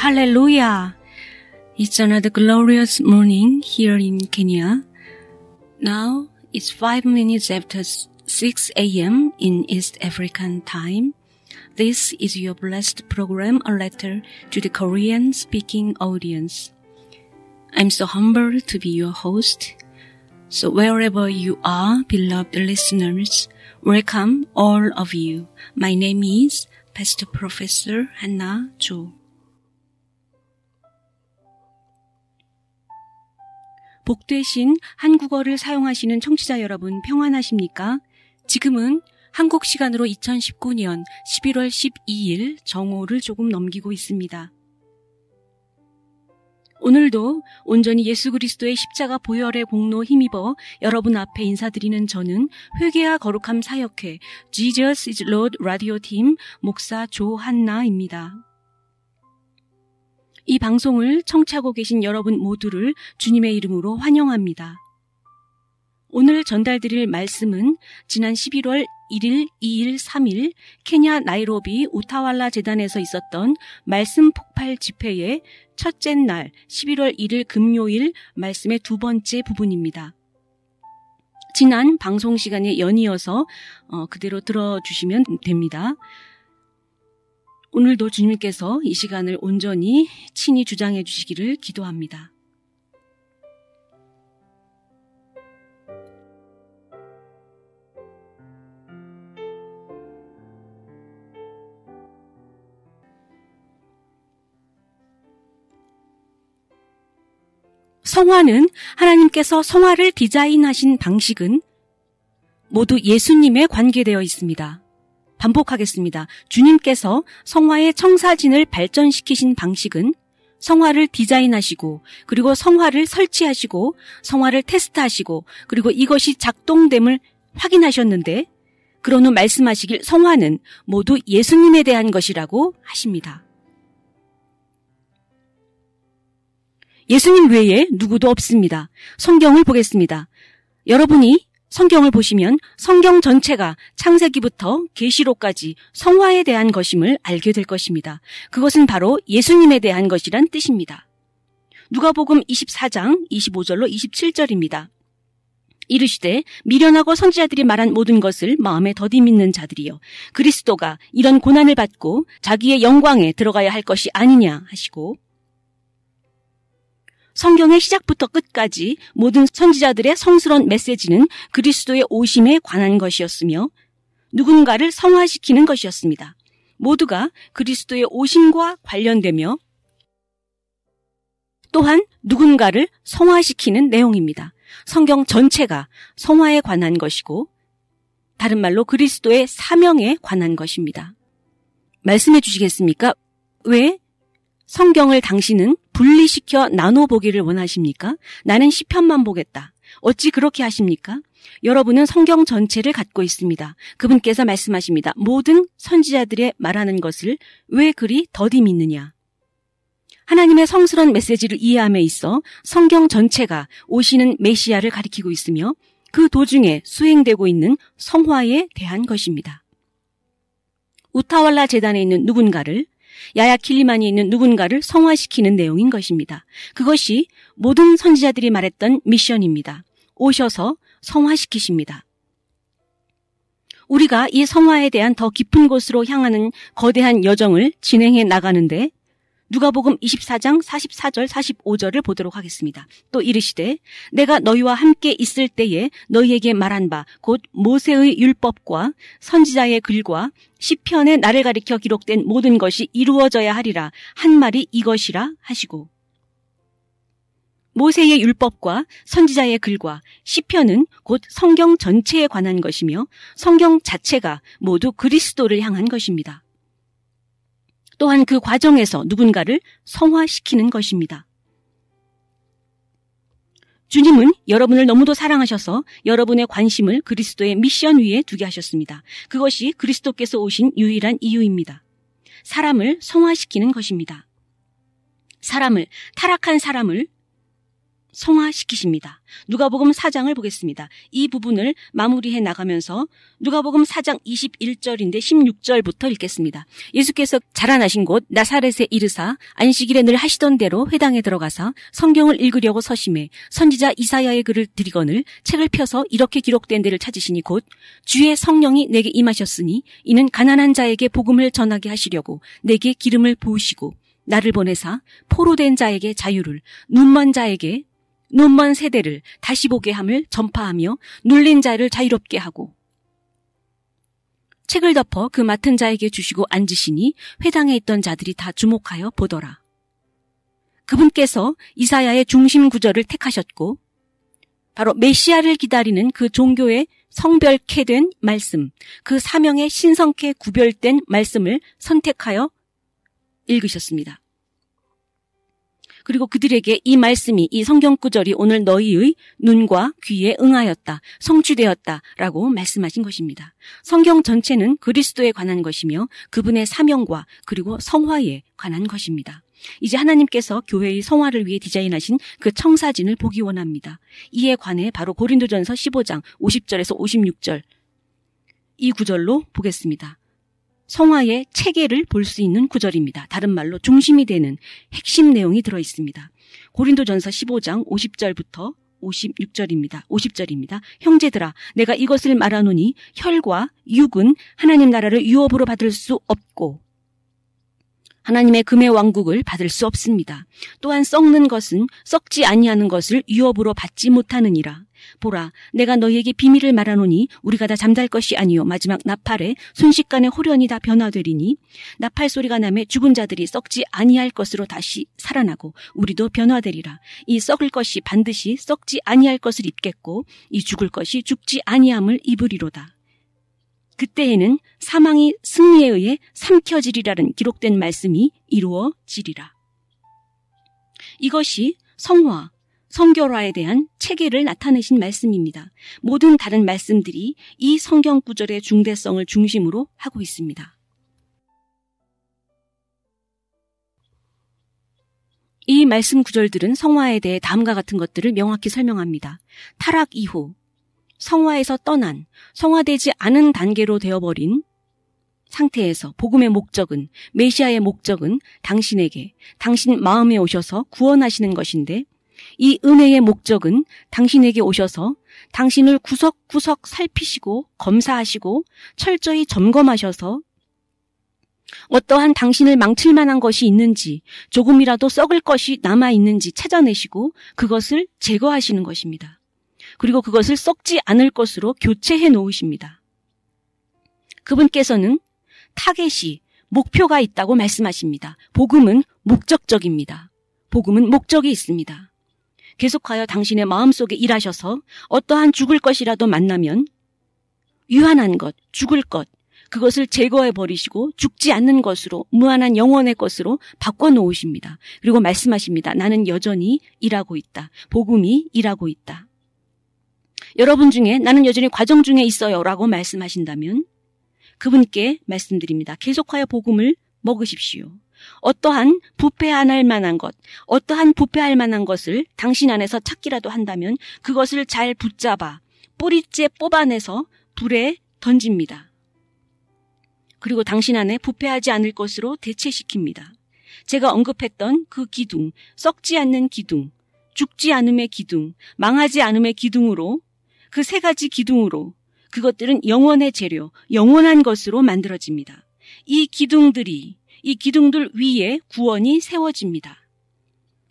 Hallelujah! It's another glorious morning here in Kenya. Now it's 5 minutes after 6 a.m. in East African time. This is your blessed program, A Letter to the Korean-speaking audience. I'm so humbled to be your host. So wherever you are, beloved listeners, welcome all of you. My name is Pastor Professor Hannah Jo. 복되신 한국어를 사용하시는 청취자 여러분 평안하십니까? 지금은 한국 시간으로 2019년 11월 12일 정오를 조금 넘기고 있습니다. 오늘도 온전히 예수 그리스도의 십자가 보혈의 공로 힘입어 여러분 앞에 인사드리는 저는 회개와 거룩함 사역회 Jesus is Lord 라디오 팀 목사 조한나입니다. 이 방송을 청취하고 계신 여러분 모두를 주님의 이름으로 환영합니다. 오늘 전달드릴 말씀은 지난 11월 1일, 2일, 3일 케냐 나이로비 우타왈라 재단에서 있었던 말씀 폭발 집회의 첫째 날 11월 1일 금요일 말씀의 두 번째 부분입니다. 지난 방송 시간에 연이어서 그대로 들어주시면 됩니다. 오늘도 주님께서 이 시간을 온전히 친히 주장해 주시기를 기도합니다. 성화는 하나님께서 성화를 디자인하신 방식은 모두 예수님에 관계되어 있습니다. 반복하겠습니다. 주님께서 성화의 청사진을 발전시키신 방식은 성화를 디자인하시고 그리고 성화를 설치하시고 성화를 테스트하시고 그리고 이것이 작동됨을 확인하셨는데 그런 후 말씀하시길 성화는 모두 예수님에 대한 것이라고 하십니다. 예수님 외에 누구도 없습니다. 성경을 보겠습니다. 여러분이 성경을 보시면 성경 전체가 창세기부터 계시록까지 성화에 대한 것임을 알게 될 것입니다. 그것은 바로 예수님에 대한 것이란 뜻입니다. 누가복음 24장 25절로 27절입니다. 이르시되 미련하고 선지자들이 말한 모든 것을 마음에 더디 믿는 자들이여 그리스도가 이런 고난을 받고 자기의 영광에 들어가야 할 것이 아니냐 하시고 성경의 시작부터 끝까지 모든 선지자들의 성스러운 메시지는 그리스도의 오심에 관한 것이었으며 누군가를 성화시키는 것이었습니다. 모두가 그리스도의 오심과 관련되며 또한 누군가를 성화시키는 내용입니다. 성경 전체가 성화에 관한 것이고 다른 말로 그리스도의 사명에 관한 것입니다. 말씀해 주시겠습니까? 왜 성경을 당신은 분리시켜 나눠보기를 원하십니까? 나는 시편만 보겠다. 어찌 그렇게 하십니까? 여러분은 성경 전체를 갖고 있습니다. 그분께서 말씀하십니다. 모든 선지자들의 말하는 것을 왜 그리 더디 믿느냐? 하나님의 성스러운 메시지를 이해함에 있어 성경 전체가 오시는 메시아를 가리키고 있으며 그 도중에 수행되고 있는 성화에 대한 것입니다. 우타왈라 재단에 있는 누군가를 야야킬리만이 있는 누군가를 성화시키는 내용인 것입니다. 그것이 모든 선지자들이 말했던 미션입니다. 오셔서 성화시키십니다. 우리가 이 성화에 대한 더 깊은 곳으로 향하는 거대한 여정을 진행해 나가는데 누가복음 24장 44절 45절을 보도록 하겠습니다. 또 이르시되 내가 너희와 함께 있을 때에 너희에게 말한 바 곧 모세의 율법과 선지자의 글과 시편에 나를 가리켜 기록된 모든 것이 이루어져야 하리라 한 말이 이것이라 하시고 모세의 율법과 선지자의 글과 시편은 곧 성경 전체에 관한 것이며 성경 자체가 모두 그리스도를 향한 것입니다. 또한 그 과정에서 누군가를 성화시키는 것입니다. 주님은 여러분을 너무도 사랑하셔서 여러분의 관심을 그리스도의 미션 위에 두게 하셨습니다. 그것이 그리스도께서 오신 유일한 이유입니다. 사람을 성화시키는 것입니다. 타락한 사람을 성화시키십니다. 누가복음 4장을 보겠습니다. 이 부분을 마무리해 나가면서 누가복음 4장 21절인데 16절부터 읽겠습니다. 예수께서 자라나신 곳 나사렛에 이르사 안식일에 늘 하시던 대로 회당에 들어가사 성경을 읽으려고 서심해 선지자 이사야의 글을 들이거늘 책을 펴서 이렇게 기록된 데를 찾으시니 곧 주의 성령이 내게 임하셨으니 이는 가난한 자에게 복음을 전하게 하시려고 내게 기름을 부으시고 나를 보내사 포로된 자에게 자유를 눈먼 세대를 다시 보게 함을 전파하며 눌린 자를 자유롭게 하고 책을 덮어 그 맡은 자에게 주시고 앉으시니 회당에 있던 자들이 다 주목하여 보더라. 그분께서 이사야의 중심 구절을 택하셨고 바로 메시아를 기다리는 그 종교의 성별케 된 말씀, 그 사명의 신성케 구별된 말씀을 선택하여 읽으셨습니다. 그리고 그들에게 이 말씀이, 이 성경 구절이 오늘 너희의 눈과 귀에 응하였다, 성취되었다라고 말씀하신 것입니다. 성경 전체는 그리스도에 관한 것이며 그분의 사명과 그리고 성화에 관한 것입니다. 이제 하나님께서 교회의 성화를 위해 디자인하신 그 청사진을 보기 원합니다. 이에 관해 바로 고린도전서 15장 50절에서 56절 이 구절로 보겠습니다. 성화의 체계를 볼 수 있는 구절입니다. 다른 말로 중심이 되는 핵심 내용이 들어있습니다. 고린도전서 15장 50절부터 50절입니다. 형제들아, 내가 이것을 말하노니 혈과 육은 하나님 나라를 유업으로 받을 수 없고 하나님의 금의 왕국을 받을 수 없습니다. 또한 썩는 것은 썩지 아니하는 것을 유업으로 받지 못하느니라. 보라, 내가 너희에게 비밀을 말하노니 우리가 다 잠잘 것이 아니요 마지막 나팔에 순식간에 홀연히 다 변화되리니 나팔 소리가 나매 죽은 자들이 썩지 아니할 것으로 다시 살아나고 우리도 변화되리라. 이 썩을 것이 반드시 썩지 아니할 것을 입겠고 이 죽을 것이 죽지 아니함을 입으리로다. 그때에는 사망이 승리에 의해 삼켜지리라는 기록된 말씀이 이루어지리라. 이것이 성화, 성결화에 대한 체계를 나타내신 말씀입니다. 모든 다른 말씀들이 이 성경 구절의 중대성을 중심으로 하고 있습니다. 이 말씀 구절들은 성화에 대해 다음과 같은 것들을 명확히 설명합니다. 타락 이후 성화에서 떠난, 성화되지 않은 단계로 되어버린 상태에서 복음의 목적은, 메시아의 목적은 당신에게, 당신 마음에 오셔서 구원하시는 것인데 이 은혜의 목적은 당신에게 오셔서 당신을 구석구석 살피시고 검사하시고 철저히 점검하셔서 어떠한 당신을 망칠 만한 것이 있는지, 조금이라도 썩을 것이 남아있는지 찾아내시고 그것을 제거하시는 것입니다. 그리고 그것을 썩지 않을 것으로 교체해 놓으십니다. 그분께서는 타겟이, 목표가 있다고 말씀하십니다. 복음은 목적적입니다. 복음은 목적이 있습니다. 계속하여 당신의 마음속에 일하셔서 어떠한 죽을 것이라도 만나면 유한한 것, 죽을 것, 그것을 제거해 버리시고 죽지 않는 것으로, 무한한 영원의 것으로 바꿔놓으십니다. 그리고 말씀하십니다. 나는 여전히 일하고 있다. 복음이 일하고 있다. 여러분 중에 나는 여전히 과정 중에 있어요 라고 말씀하신다면 그분께 말씀드립니다. 계속하여 복음을 먹으십시오. 어떠한 부패 안 할 만한 것, 어떠한 부패할 만한 것을 당신 안에서 찾기라도 한다면 그것을 잘 붙잡아 뿌리째 뽑아내서 불에 던집니다. 그리고 당신 안에 부패하지 않을 것으로 대체시킵니다. 제가 언급했던 그 기둥, 썩지 않는 기둥, 죽지 않음의 기둥, 망하지 않음의 기둥으로, 그 세 가지 기둥으로 그것들은 영원의 재료, 영원한 것으로 만들어집니다. 이 기둥들 위에 구원이 세워집니다.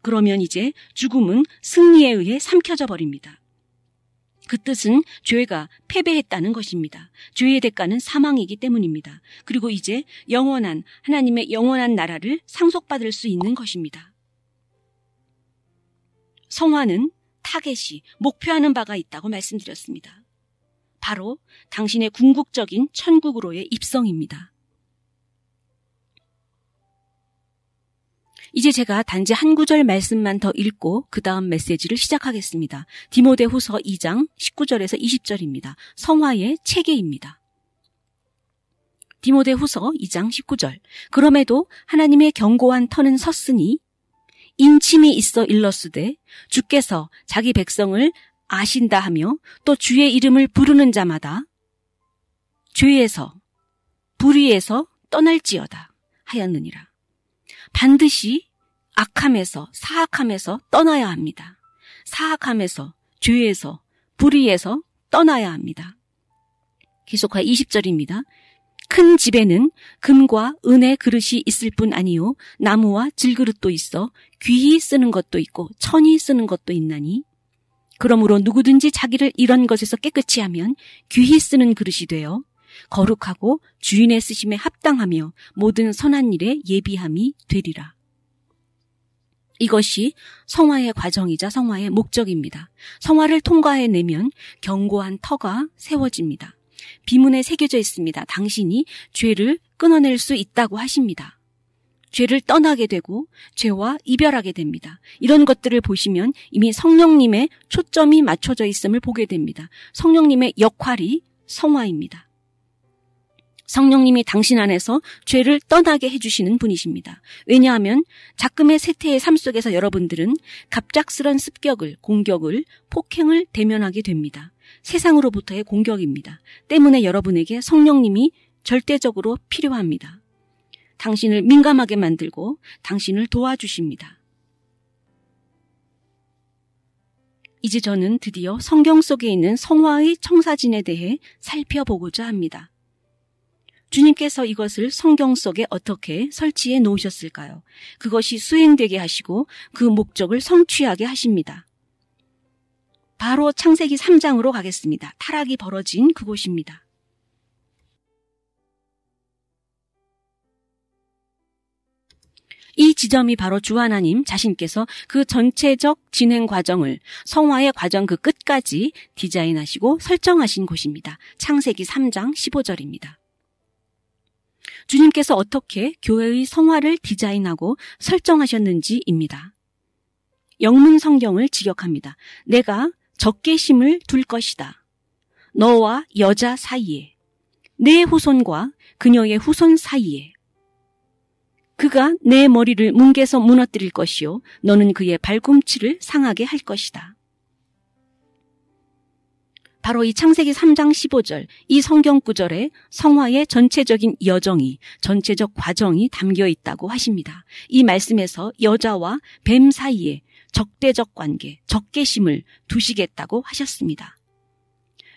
그러면 이제 죽음은 승리에 의해 삼켜져 버립니다. 그 뜻은 죄가 패배했다는 것입니다. 죄의 대가는 사망이기 때문입니다. 그리고 이제 영원한, 하나님의 영원한 나라를 상속받을 수 있는 것입니다. 성화는 타겟이, 목표하는 바가 있다고 말씀드렸습니다. 바로 당신의 궁극적인 천국으로의 입성입니다. 이제 제가 단지 한 구절 말씀만 더 읽고 그 다음 메시지를 시작하겠습니다. 디모데후서 2장 19절에서 20절입니다. 성화의 체계입니다. 디모데후서 2장 19절. 그럼에도 하나님의 견고한 터는 섰으니 인침이 있어 일렀으되 주께서 자기 백성을 아신다 하며 또 주의 이름을 부르는 자마다 죄에서 불의에서 떠날지어다 하였느니라. 반드시 악함에서 사악함에서 떠나야 합니다. 사악함에서 죄에서 불의에서 떠나야 합니다. 계속하여 20절입니다. 큰 집에는 금과 은의 그릇이 있을 뿐 아니요 나무와 질그릇도 있어 귀히 쓰는 것도 있고 천히 쓰는 것도 있나니 그러므로 누구든지 자기를 이런 것에서 깨끗이 하면 귀히 쓰는 그릇이 되어 거룩하고 주인의 쓰심에 합당하며 모든 선한 일에 예비함이 되리라. 이것이 성화의 과정이자 성화의 목적입니다. 성화를 통과해내면 견고한 터가 세워집니다. 비문에 새겨져 있습니다. 당신이 죄를 끊어낼 수 있다고 하십니다. 죄를 떠나게 되고 죄와 이별하게 됩니다. 이런 것들을 보시면 이미 성령님의 초점이 맞춰져 있음을 보게 됩니다. 성령님의 역할이 성화입니다. 성령님이 당신 안에서 죄를 떠나게 해주시는 분이십니다. 왜냐하면 작금의 세태의 삶 속에서 여러분들은 갑작스런 습격을, 공격을, 폭행을 대면하게 됩니다. 세상으로부터의 공격입니다. 때문에 여러분에게 성령님이 절대적으로 필요합니다. 당신을 민감하게 만들고 당신을 도와주십니다. 이제 저는 드디어 성경 속에 있는 성화의 청사진에 대해 살펴보고자 합니다. 주님께서 이것을 성경 속에 어떻게 설치해 놓으셨을까요? 그것이 수행되게 하시고 그 목적을 성취하게 하십니다. 바로 창세기 3장으로 가겠습니다. 타락이 벌어진 그곳입니다. 이 지점이 바로 주 하나님 자신께서 그 전체적 진행 과정을 성화의 과정 그 끝까지 디자인하시고 설정하신 곳입니다. 창세기 3장 15절입니다. 주님께서 어떻게 교회의 성화를 디자인하고 설정하셨는지입니다. 영문 성경을 직역합니다. 내가 적개심을 둘 것이다. 너와 여자 사이에, 내 후손과 그녀의 후손 사이에. 그가 내 머리를 뭉개서 무너뜨릴 것이요 너는 그의 발꿈치를 상하게 할 것이다. 바로 이 창세기 3장 15절, 이 성경 구절에 성화의 전체적인 여정이, 전체적 과정이 담겨 있다고 하십니다. 이 말씀에서 여자와 뱀 사이에 적대적 관계, 적개심을 두시겠다고 하셨습니다.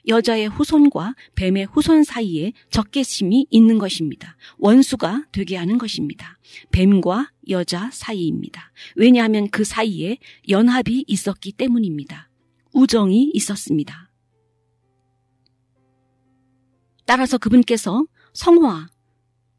여자의 후손과 뱀의 후손 사이에 적개심이 있는 것입니다. 원수가 되게 하는 것입니다. 뱀과 여자 사이입니다. 왜냐하면 그 사이에 연합이 있었기 때문입니다. 우정이 있었습니다. 따라서 그분께서 성화,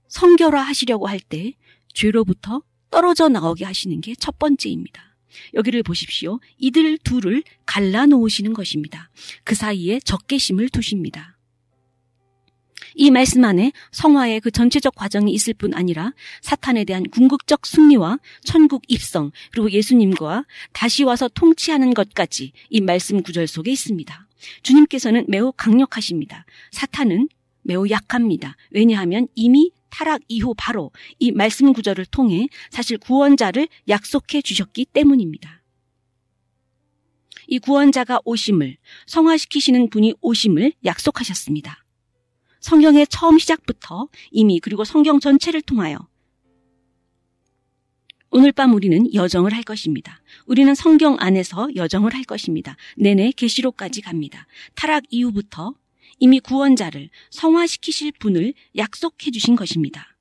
성결화 하시려고 할 때 죄로부터 떨어져 나오게 하시는 게 첫 번째입니다. 여기를 보십시오. 이들 둘을 갈라놓으시는 것입니다. 그 사이에 적개심을 두십니다. 이 말씀 안에 성화의 그 전체적 과정이 있을 뿐 아니라 사탄에 대한 궁극적 승리와 천국 입성, 그리고 예수님과 다시 와서 통치하는 것까지 이 말씀 구절 속에 있습니다. 주님께서는 매우 강력하십니다. 사탄은 매우 약합니다. 왜냐하면 이미 타락 이후 바로 이 말씀 구절을 통해 사실 구원자를 약속해 주셨기 때문입니다. 이 구원자가 오심을, 성화시키시는 분이 오심을 약속하셨습니다. 성경의 처음 시작부터 이미 그리고 성경 전체를 통하여 오늘 밤 우리는 여정을 할 것입니다. 우리는 성경 안에서 여정을 할 것입니다. 내내 계시록까지 갑니다. 타락 이후부터 이미 구원자를 성화시키실 분을 약속해 주신 것입니다.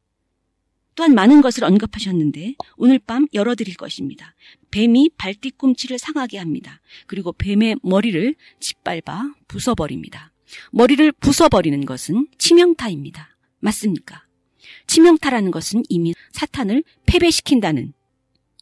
또한 많은 것을 언급하셨는데 오늘 밤 열어드릴 것입니다. 뱀이 발뒤꿈치를 상하게 합니다. 그리고 뱀의 머리를 짓밟아 부숴버립니다. 머리를 부숴버리는 것은 치명타입니다. 맞습니까? 치명타라는 것은 이미 사탄을 패배시킨다는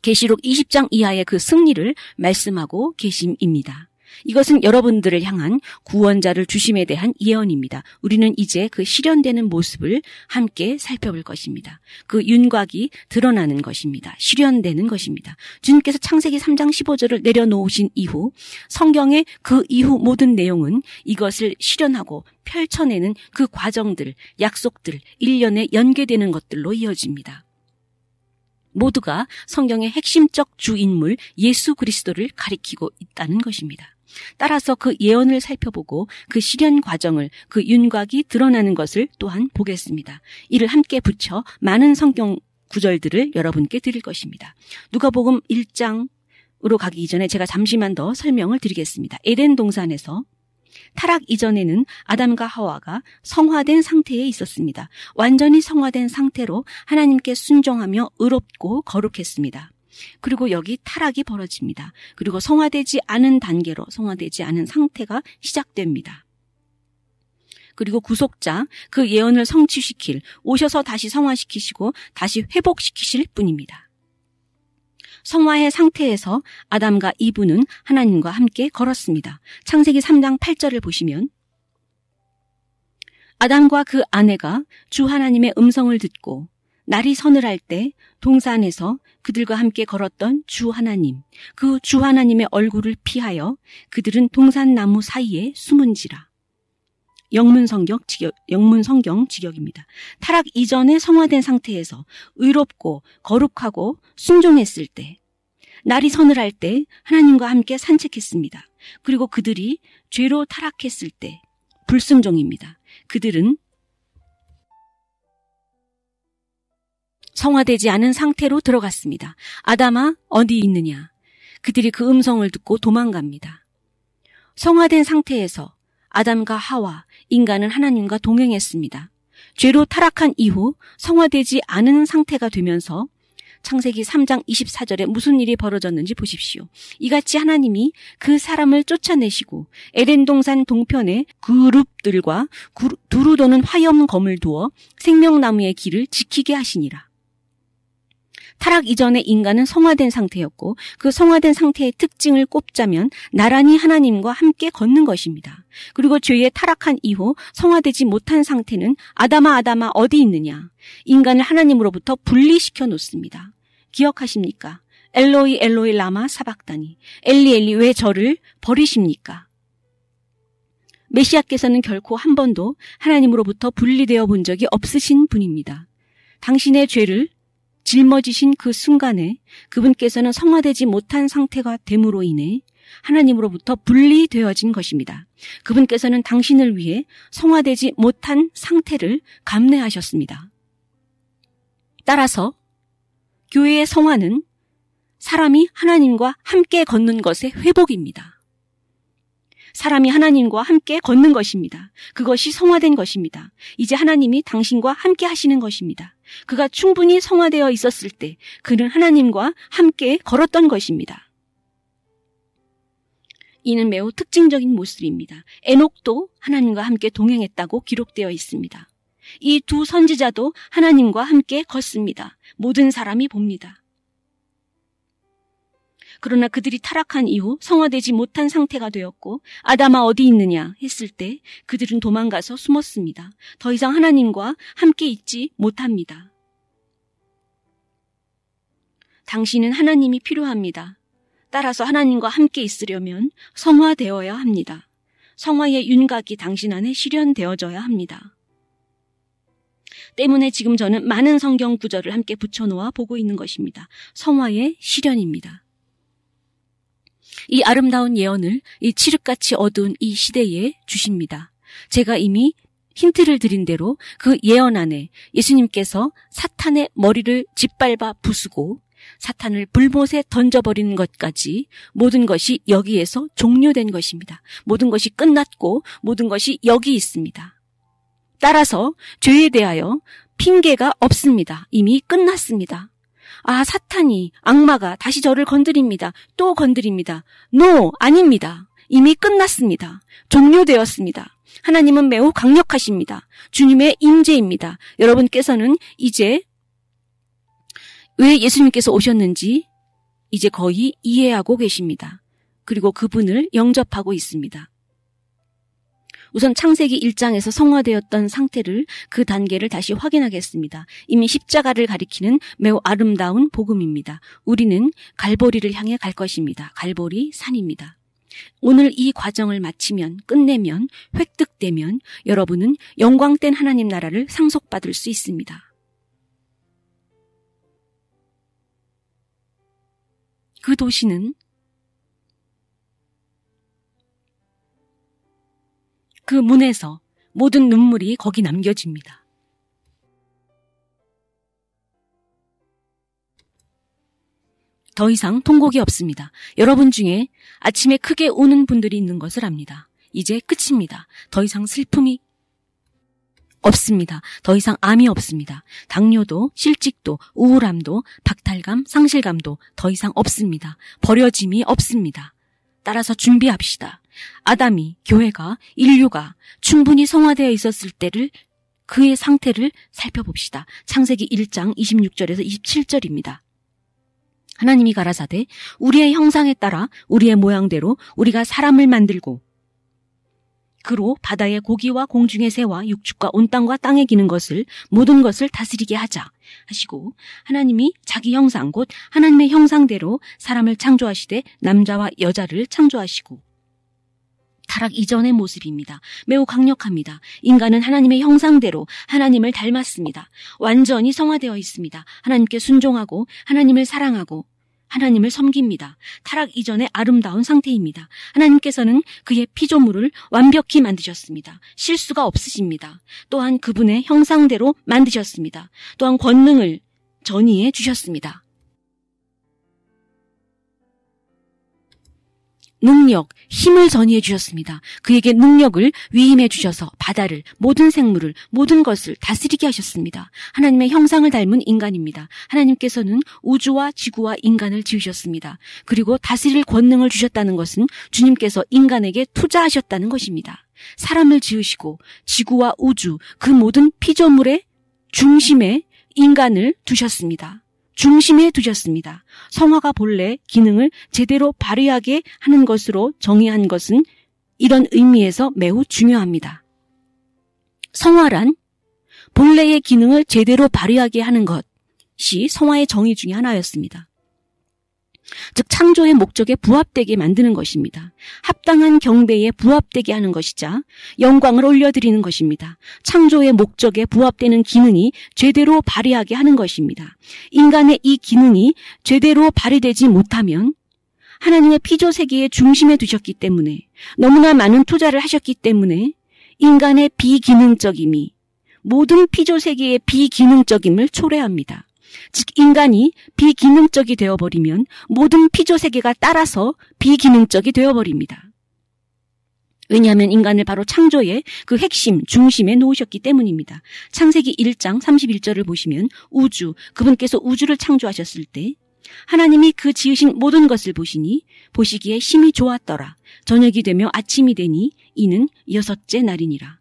계시록 20장 이하의 그 승리를 말씀하고 계심입니다. 이것은 여러분들을 향한 구원자를 주심에 대한 예언입니다. 우리는 이제 그 실현되는 모습을 함께 살펴볼 것입니다. 그 윤곽이 드러나는 것입니다. 실현되는 것입니다. 주님께서 창세기 3장 15절을 내려놓으신 이후 성경의 그 이후 모든 내용은 이것을 실현하고 펼쳐내는 그 과정들, 약속들, 일련에 연계되는 것들로 이어집니다. 모두가 성경의 핵심적 주인물 예수 그리스도를 가리키고 있다는 것입니다. 따라서 그 예언을 살펴보고 그 실현 과정을, 그 윤곽이 드러나는 것을 또한 보겠습니다. 이를 함께 붙여 많은 성경 구절들을 여러분께 드릴 것입니다. 누가복음 1장으로 가기 이전에 제가 잠시만 더 설명을 드리겠습니다. 에덴 동산에서 타락 이전에는 아담과 하와가 성화된 상태에 있었습니다. 완전히 성화된 상태로 하나님께 순종하며 의롭고 거룩했습니다. 그리고 여기 타락이 벌어집니다. 그리고 성화되지 않은 단계로, 성화되지 않은 상태가 시작됩니다. 그리고 구속자, 그 예언을 성취시킬, 오셔서 다시 성화시키시고 다시 회복시키실 분입니다. 성화의 상태에서 아담과 이브는 하나님과 함께 걸었습니다. 창세기 3장 8절을 보시면 아담과 그 아내가 주 하나님의 음성을 듣고 날이 서늘할 때 동산에서 그들과 함께 걸었던 주 하나님, 그 주 하나님의 얼굴을 피하여 그들은 동산나무 사이에 숨은지라. 영문성경 직역입니다. 타락 이전에 성화된 상태에서 의롭고 거룩하고 순종했을 때, 날이 서늘할 때 하나님과 함께 산책했습니다. 그리고 그들이 죄로 타락했을 때 불순종입니다. 그들은 성화되지 않은 상태로 들어갔습니다. 아담아, 어디 있느냐? 그들이 그 음성을 듣고 도망갑니다. 성화된 상태에서 아담과 하와, 인간은 하나님과 동행했습니다. 죄로 타락한 이후 성화되지 않은 상태가 되면서 창세기 3장 24절에 무슨 일이 벌어졌는지 보십시오. 이같이 하나님이 그 사람을 쫓아내시고 에덴 동산 동편에 그룹들과 두루 도는 화염검을 두어 생명나무의 길을 지키게 하시니라. 타락 이전에 인간은 성화된 상태였고 그 성화된 상태의 특징을 꼽자면 나란히 하나님과 함께 걷는 것입니다. 그리고 죄에 타락한 이후 성화되지 못한 상태는 아담아 아담아 어디 있느냐? 인간을 하나님으로부터 분리시켜 놓습니다. 기억하십니까? 엘로이 엘로이 라마 사박다니, 엘리 엘리 왜 저를 버리십니까? 메시아께서는 결코 한 번도 하나님으로부터 분리되어 본 적이 없으신 분입니다. 당신의 죄를 짊어지신 그 순간에 그분께서는 성화되지 못한 상태가 됨으로 인해 하나님으로부터 분리되어진 것입니다. 그분께서는 당신을 위해 성화되지 못한 상태를 감내하셨습니다. 따라서 교회의 성화는 사람이 하나님과 함께 걷는 것의 회복입니다. 사람이 하나님과 함께 걷는 것입니다. 그것이 성화된 것입니다. 이제 하나님이 당신과 함께 하시는 것입니다. 그가 충분히 성화되어 있었을 때 그는 하나님과 함께 걸었던 것입니다. 이는 매우 특징적인 모습입니다. 에녹도 하나님과 함께 동행했다고 기록되어 있습니다. 이 두 선지자도 하나님과 함께 걷습니다. 모든 사람이 봅니다. 그러나 그들이 타락한 이후 성화되지 못한 상태가 되었고 아담아 어디 있느냐 했을 때 그들은 도망가서 숨었습니다. 더 이상 하나님과 함께 있지 못합니다. 당신은 하나님이 필요합니다. 따라서 하나님과 함께 있으려면 성화되어야 합니다. 성화의 윤곽이 당신 안에 실현되어져야 합니다. 때문에 지금 저는 많은 성경 구절을 함께 붙여놓아 보고 있는 것입니다. 성화의 실현입니다. 이 아름다운 예언을 이 칠흑같이 어두운 이 시대에 주십니다. 제가 이미 힌트를 드린 대로 그 예언 안에 예수님께서 사탄의 머리를 짓밟아 부수고 사탄을 불못에 던져버리는 것까지 모든 것이 여기에서 종료된 것입니다. 모든 것이 끝났고 모든 것이 여기 있습니다. 따라서 죄에 대하여 핑계가 없습니다. 이미 끝났습니다. 아, 사탄이, 악마가 다시 저를 건드립니다. 또 건드립니다. No, 아닙니다. 이미 끝났습니다. 종료되었습니다. 하나님은 매우 강력하십니다. 주님의 임재입니다. 여러분께서는 이제 왜 예수님께서 오셨는지 이제 거의 이해하고 계십니다. 그리고 그분을 영접하고 있습니다. 우선 창세기 1장에서 성화되었던 상태를 그 단계를 다시 확인하겠습니다. 이미 십자가를 가리키는 매우 아름다운 복음입니다. 우리는 갈보리를 향해 갈 것입니다. 갈보리 산입니다. 오늘 이 과정을 마치면, 끝내면, 획득되면 여러분은 영광된 하나님 나라를 상속받을 수 있습니다. 그 도시는 그 문에서 모든 눈물이 거기 남겨집니다. 더 이상 통곡이 없습니다. 여러분 중에 아침에 크게 우는 분들이 있는 것을 압니다. 이제 끝입니다. 더 이상 슬픔이 없습니다. 더 이상 암이 없습니다. 당뇨도, 실직도, 우울함도, 박탈감, 상실감도 더 이상 없습니다. 버려짐이 없습니다. 따라서 준비합시다. 아담이, 교회가, 인류가 충분히 성화되어 있었을 때를 그의 상태를 살펴봅시다. 창세기 1장 26절에서 27절입니다. 하나님이 가라사대 우리의 형상에 따라 우리의 모양대로 우리가 사람을 만들고 그로 바다의 고기와 공중의 새와 육축과 온 땅과 땅에 기는 것을 모든 것을 다스리게 하자 하시고 하나님이 자기 형상 곧 하나님의 형상대로 사람을 창조하시되 남자와 여자를 창조하시고 타락 이전의 모습입니다. 매우 강력합니다. 인간은 하나님의 형상대로 하나님을 닮았습니다. 완전히 성화되어 있습니다. 하나님께 순종하고 하나님을 사랑하고 하나님을 섬깁니다. 타락 이전의 아름다운 상태입니다. 하나님께서는 그의 피조물을 완벽히 만드셨습니다. 실수가 없으십니다. 또한 그분의 형상대로 만드셨습니다. 또한 권능을 전이해 주셨습니다. 능력, 힘을 전이해 주셨습니다. 그에게 능력을 위임해 주셔서 바다를, 모든 생물을, 모든 것을 다스리게 하셨습니다. 하나님의 형상을 닮은 인간입니다. 하나님께서는 우주와 지구와 인간을 지으셨습니다. 그리고 다스릴 권능을 주셨다는 것은 주님께서 인간에게 투자하셨다는 것입니다. 사람을 지으시고 지구와 우주, 그 모든 피조물의 중심에 인간을 두셨습니다. 중심에 두셨습니다. 성화가 본래 기능을 제대로 발휘하게 하는 것으로 정의한 것은 이런 의미에서 매우 중요합니다. 성화란 본래의 기능을 제대로 발휘하게 하는 것이 성화의 정의 중에 하나였습니다. 즉 창조의 목적에 부합되게 만드는 것입니다. 합당한 경배에 부합되게 하는 것이자 영광을 올려드리는 것입니다. 창조의 목적에 부합되는 기능이 제대로 발휘하게 하는 것입니다. 인간의 이 기능이 제대로 발휘되지 못하면 하나님의 피조세계의 중심에 두셨기 때문에 너무나 많은 투자를 하셨기 때문에 인간의 비기능적임이 모든 피조세계의 비기능적임을 초래합니다. 즉 인간이 비기능적이 되어버리면 모든 피조세계가 따라서 비기능적이 되어버립니다. 왜냐하면 인간을 바로 창조의 그 핵심, 중심에 놓으셨기 때문입니다. 창세기 1장 31절을 보시면 우주, 그분께서 우주를 창조하셨을 때 하나님이 그 지으신 모든 것을 보시니 보시기에 심히 좋았더라. 저녁이 되며 아침이 되니 이는 6째 날이니라.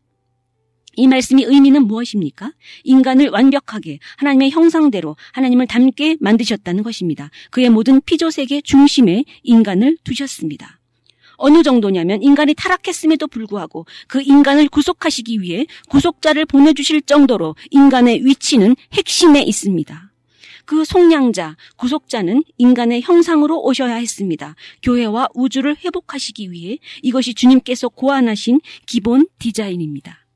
이 말씀의 의미는 무엇입니까? 인간을 완벽하게 하나님의 형상대로 하나님을 닮게 만드셨다는 것입니다. 그의 모든 피조세계 중심에 인간을 두셨습니다. 어느 정도냐면 인간이 타락했음에도 불구하고 그 인간을 구속하시기 위해 구속자를 보내주실 정도로 인간의 위치는 핵심에 있습니다. 그 속량자, 구속자는 인간의 형상으로 오셔야 했습니다. 교회와 우주를 회복하시기 위해 이것이 주님께서 고안하신 기본 디자인입니다.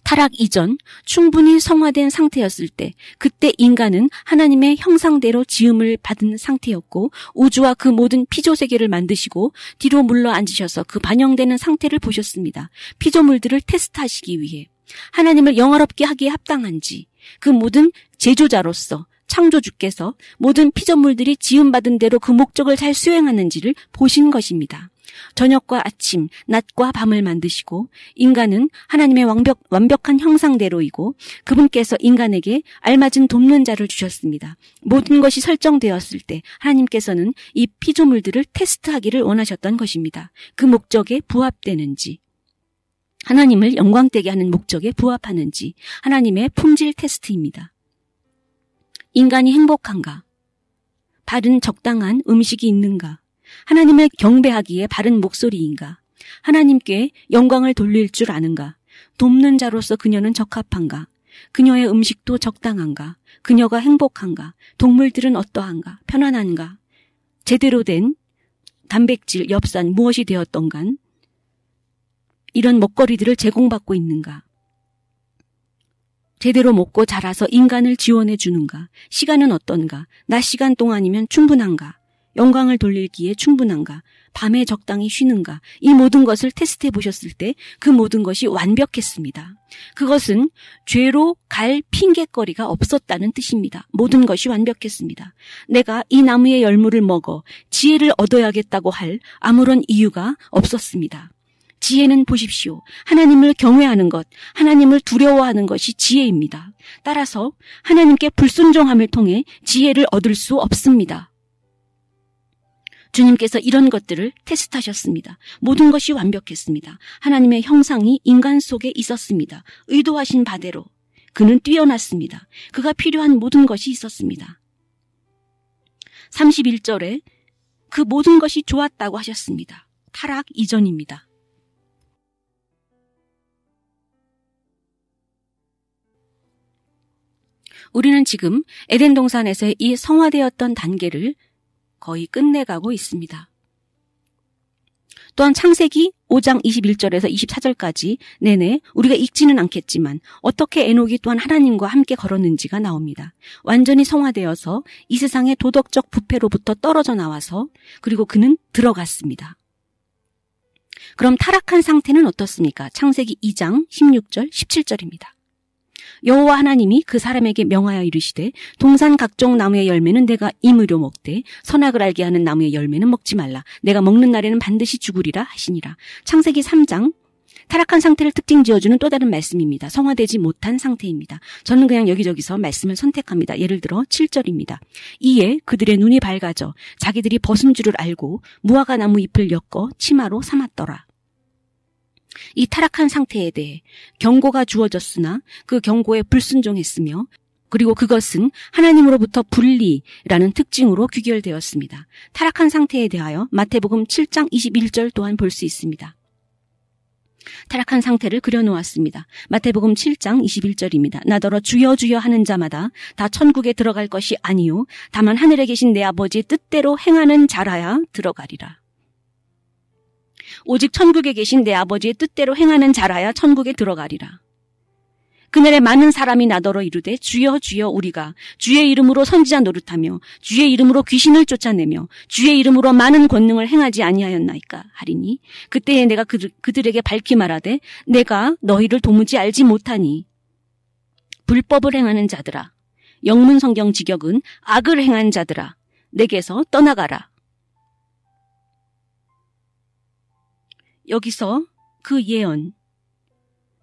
타락 이전 충분히 성화된 상태였을 때 그때 인간은 하나님의 형상대로 지음을 받은 상태였고 우주와 그 모든 피조세계를 만드시고 뒤로 물러앉으셔서 그 반영되는 상태를 보셨습니다. 피조물들을 테스트하시기 위해 하나님을 영화롭게 하기에 합당한지 그 모든 제조자로서 창조주께서 모든 피조물들이 지음받은 대로 그 목적을 잘 수행하는지를 보신 것입니다. 저녁과 아침, 낮과 밤을 만드시고 인간은 하나님의 완벽한 형상대로이고 그분께서 인간에게 알맞은 돕는 자를 주셨습니다. 모든 것이 설정되었을 때 하나님께서는 이 피조물들을 테스트하기를 원하셨던 것입니다. 그 목적에 부합되는지, 하나님을 영광되게 하는 목적에 부합하는지 하나님의 품질 테스트입니다. 인간이 행복한가? 바른 적당한 음식이 있는가? 하나님을 경배하기에 바른 목소리인가? 하나님께 영광을 돌릴 줄 아는가? 돕는 자로서 그녀는 적합한가? 그녀의 음식도 적당한가? 그녀가 행복한가? 동물들은 어떠한가? 편안한가? 제대로 된 단백질, 엽산 무엇이 되었던간? 이런 먹거리들을 제공받고 있는가? 제대로 먹고 자라서 인간을 지원해 주는가? 시간은 어떤가? 낮 시간 동안이면 충분한가? 영광을 돌리기에 충분한가? 밤에 적당히 쉬는가? 이 모든 것을 테스트해 보셨을 때 그 모든 것이 완벽했습니다. 그것은 죄로 갈 핑계거리가 없었다는 뜻입니다. 모든 것이 완벽했습니다. 내가 이 나무의 열무를 먹어 지혜를 얻어야겠다고 할 아무런 이유가 없었습니다. 지혜는 보십시오. 하나님을 경외하는 것, 하나님을 두려워하는 것이 지혜입니다. 따라서 하나님께 불순종함을 통해 지혜를 얻을 수 없습니다. 주님께서 이런 것들을 테스트하셨습니다. 모든 것이 완벽했습니다. 하나님의 형상이 인간 속에 있었습니다. 의도하신 바대로 그는 뛰어났습니다. 그가 필요한 모든 것이 있었습니다. 31절에 그 모든 것이 좋았다고 하셨습니다. 타락 이전입니다. 우리는 지금 에덴 동산에서의 이 성화되었던 단계를 거의 끝내가고 있습니다. 또한 창세기 5장 21절에서 24절까지 내내 우리가 읽지는 않겠지만 어떻게 에녹이 또한 하나님과 함께 걸었는지가 나옵니다. 완전히 성화되어서 이 세상의 도덕적 부패로부터 떨어져 나와서 그리고 그는 들어갔습니다. 그럼 타락한 상태는 어떻습니까? 창세기 2장 16절 17절입니다. 여호와 하나님이 그 사람에게 명하여 이르시되 동산 각종 나무의 열매는 내가 임의로 먹되 선악을 알게 하는 나무의 열매는 먹지 말라. 내가 먹는 날에는 반드시 죽으리라 하시니라. 창세기 3장 타락한 상태를 특징 지어주는 또 다른 말씀입니다. 성화되지 못한 상태입니다. 저는 그냥 여기저기서 말씀을 선택합니다. 예를 들어 7절입니다. 이에 그들의 눈이 밝아져 자기들이 벗은 줄을 알고 무화과 나무 잎을 엮어 치마로 삼았더라. 이 타락한 상태에 대해 경고가 주어졌으나 그 경고에 불순종했으며 그리고 그것은 하나님으로부터 분리라는 특징으로 귀결되었습니다. 타락한 상태에 대하여 마태복음 7장 21절 또한 볼 수 있습니다. 타락한 상태를 그려놓았습니다. 마태복음 7장 21절입니다. 나더러 주여 주여 하는 자마다 다 천국에 들어갈 것이 아니요 다만 하늘에 계신 내 아버지의 뜻대로 행하는 자라야 들어가리라. 오직 천국에 계신 내 아버지의 뜻대로 행하는 자라야 천국에 들어가리라. 그날에 많은 사람이 나더러 이르되 주여 주여 우리가 주의 이름으로 선지자 노릇하며 주의 이름으로 귀신을 쫓아내며 주의 이름으로 많은 권능을 행하지 아니하였나이까 하리니 그때에 내가 그들에게 밝히 말하되 내가 너희를 도무지 알지 못하니 불법을 행하는 자들아 영문성경 직역은 악을 행한 자들아 내게서 떠나가라. 여기서 그 예언,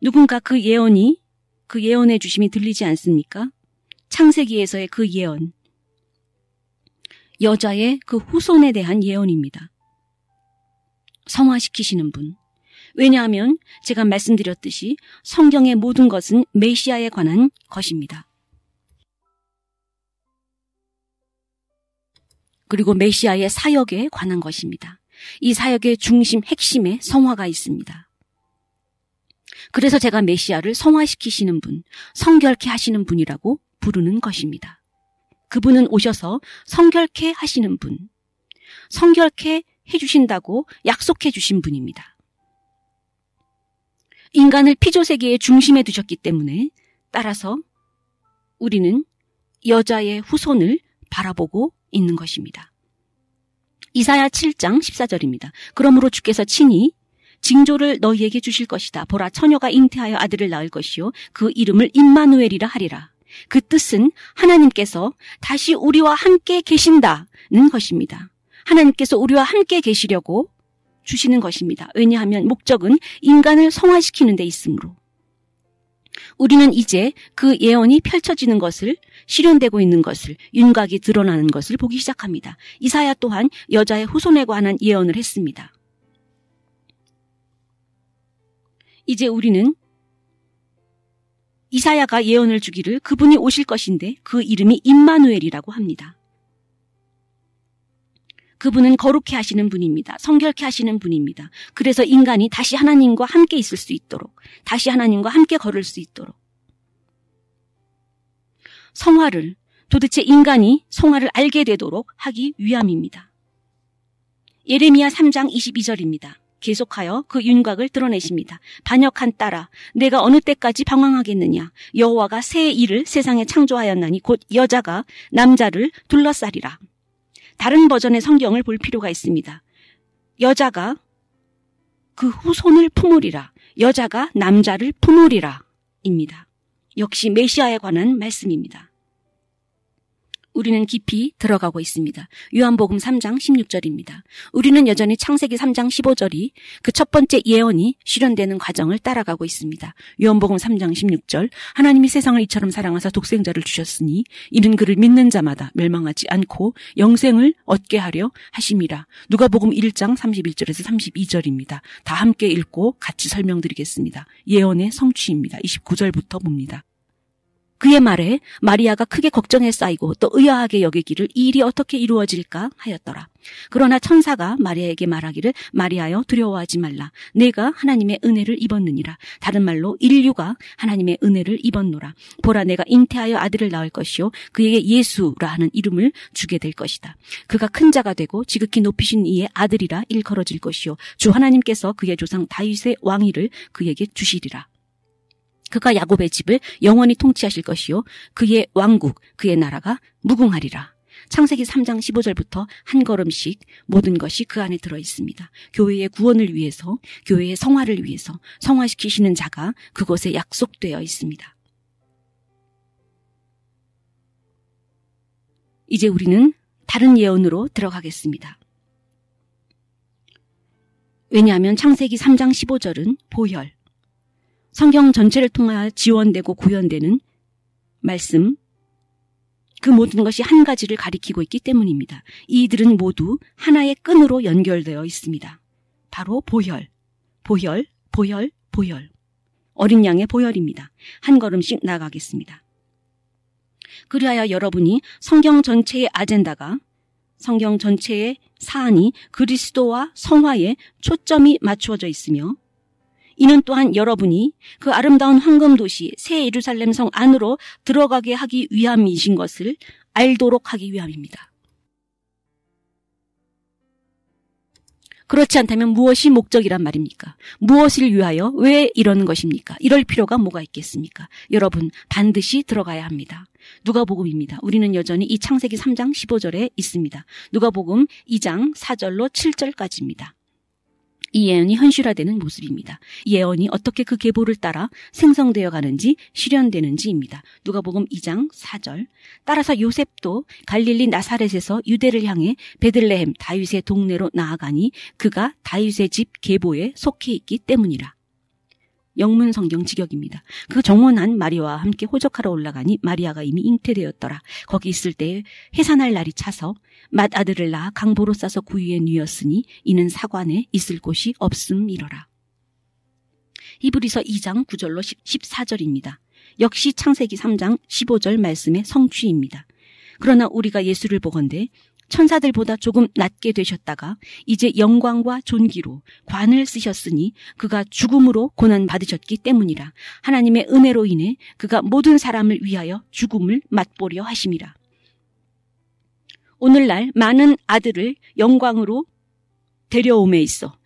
누군가 그 예언이 그 예언의 주심이 들리지 않습니까? 창세기에서의 그 예언, 여자의 그 후손에 대한 예언입니다. 성화시키시는 분. 왜냐하면 제가 말씀드렸듯이 성경의 모든 것은 메시아에 관한 것입니다. 그리고 메시아의 사역에 관한 것입니다. 이 사역의 중심, 핵심에 성화가 있습니다. 그래서 제가 메시아를 성화시키시는 분, 성결케 하시는 분이라고 부르는 것입니다. 그분은 오셔서 성결케 하시는 분, 성결케 해주신다고 약속해 주신 분입니다. 인간을 피조세계의 중심에 두셨기 때문에 따라서 우리는 여자의 후손을 바라보고 있는 것입니다. 이사야 7장 14절입니다. 그러므로 주께서 친히 징조를 너희에게 주실 것이다. 보라 처녀가 잉태하여 아들을 낳을 것이요 그 이름을 임마누엘이라 하리라. 그 뜻은 하나님께서 다시 우리와 함께 계신다는 것입니다. 하나님께서 우리와 함께 계시려고 주시는 것입니다. 왜냐하면 목적은 인간을 성화시키는 데 있으므로. 우리는 이제 그 예언이 펼쳐지는 것을, 실현되고 있는 것을, 윤곽이 드러나는 것을 보기 시작합니다. 이사야 또한 여자의 후손에 관한 예언을 했습니다. 이제 우리는 이사야가 예언을 주기를 그분이 오실 것인데 그 이름이 임마누엘이라고 합니다. 그분은 거룩해 하시는 분입니다. 성결케 하시는 분입니다. 그래서 인간이 다시 하나님과 함께 있을 수 있도록, 다시 하나님과 함께 걸을 수 있도록. 성화를, 도대체 인간이 성화를 알게 되도록 하기 위함입니다. 예레미야 3장 22절입니다. 계속하여 그 윤곽을 드러내십니다. 반역한 딸아, 내가 어느 때까지 방황하겠느냐? 여호와가 새 일을 세상에 창조하였나니 곧 여자가 남자를 둘러싸리라. 다른 버전의 성경을 볼 필요가 있습니다. 여자가 그 후손을 품으리라. 여자가 남자를 품으리라. 입니다. 역시 메시아에 관한 말씀입니다. 우리는 깊이 들어가고 있습니다. 요한복음 3장 16절입니다. 우리는 여전히 창세기 3장 15절이 그 첫 번째 예언이 실현되는 과정을 따라가고 있습니다. 요한복음 3장 16절 하나님이 세상을 이처럼 사랑하사 독생자를 주셨으니 이는 그를 믿는 자마다 멸망하지 않고 영생을 얻게 하려 하심이라. 누가복음 1장 31절에서 32절입니다. 다 함께 읽고 같이 설명드리겠습니다. 예언의 성취입니다. 29절부터 봅니다. 그의 말에 마리아가 크게 걱정에 쌓이고 또 의아하게 여기기를 이 일이 어떻게 이루어질까 하였더라. 그러나 천사가 마리아에게 말하기를 마리아여 두려워하지 말라. 내가 하나님의 은혜를 입었느니라. 다른 말로 인류가 하나님의 은혜를 입었노라. 보라 내가 잉태하여 아들을 낳을 것이요 그에게 예수라 하는 이름을 주게 될 것이다. 그가 큰 자가 되고 지극히 높이신 이의 아들이라 일컬어질 것이요 주 하나님께서 그의 조상 다윗의 왕위를 그에게 주시리라. 그가 야곱의 집을 영원히 통치하실 것이요 그의 왕국 그의 나라가 무궁하리라. 창세기 3장 15절부터 한 걸음씩 모든 것이 그 안에 들어 있습니다. 교회의 구원을 위해서, 교회의 성화를 위해서 성화시키시는 자가 그곳에 약속되어 있습니다. 이제 우리는 다른 예언으로 들어가겠습니다. 왜냐하면 창세기 3장 15절은 보혈, 성경 전체를 통하여 지원되고 구현되는 말씀, 그 모든 것이 한 가지를 가리키고 있기 때문입니다. 이들은 모두 하나의 끈으로 연결되어 있습니다. 바로 보혈, 보혈, 보혈, 보혈. 어린 양의 보혈입니다. 한 걸음씩 나아가겠습니다. 그리하여 여러분이 성경 전체의 아젠다가, 성경 전체의 사안이 그리스도와 성화에 초점이 맞추어져 있으며 이는 또한 여러분이 그 아름다운 황금도시 새 예루살렘 성 안으로 들어가게 하기 위함이신 것을 알도록 하기 위함입니다. 그렇지 않다면 무엇이 목적이란 말입니까? 무엇을 위하여 왜 이러는 것입니까? 이럴 필요가 뭐가 있겠습니까? 여러분 반드시 들어가야 합니다. 누가복음입니다. 우리는 여전히 이 창세기 3장 15절에 있습니다. 누가복음 2장 4절로 7절까지입니다. 이 예언이 현실화되는 모습입니다. 이 예언이 어떻게 그 계보를 따라 생성되어 가는지 실현되는지입니다. 누가복음 2장 4절. 따라서 요셉도 갈릴리 나사렛에서 유대를 향해 베들레헴 다윗의 동네로 나아가니 그가 다윗의 집 계보에 속해 있기 때문이라. 영문 성경 직역입니다. 그 정원한 마리아와 함께 호적하러 올라가니 마리아가 이미 잉태되었더라. 거기 있을 때에 해산할 날이 차서 맏아들을 낳아 강보로 싸서 구유에 누였으니 이는 사관에 있을 곳이 없음이러라. 히브리서 2장 9절로 14절입니다. 역시 창세기 3장 15절 말씀의 성취입니다. 그러나 우리가 예수를 보건대 천사들보다 조금 낮게 되셨다가 이제 영광과 존귀로 관을 쓰셨으니 그가 죽음으로 고난받으셨기 때문이라. 하나님의 은혜로 인해 그가 모든 사람을 위하여 죽음을 맛보려 하심이라. 오늘날 많은 아들을 영광으로 데려옴에 있어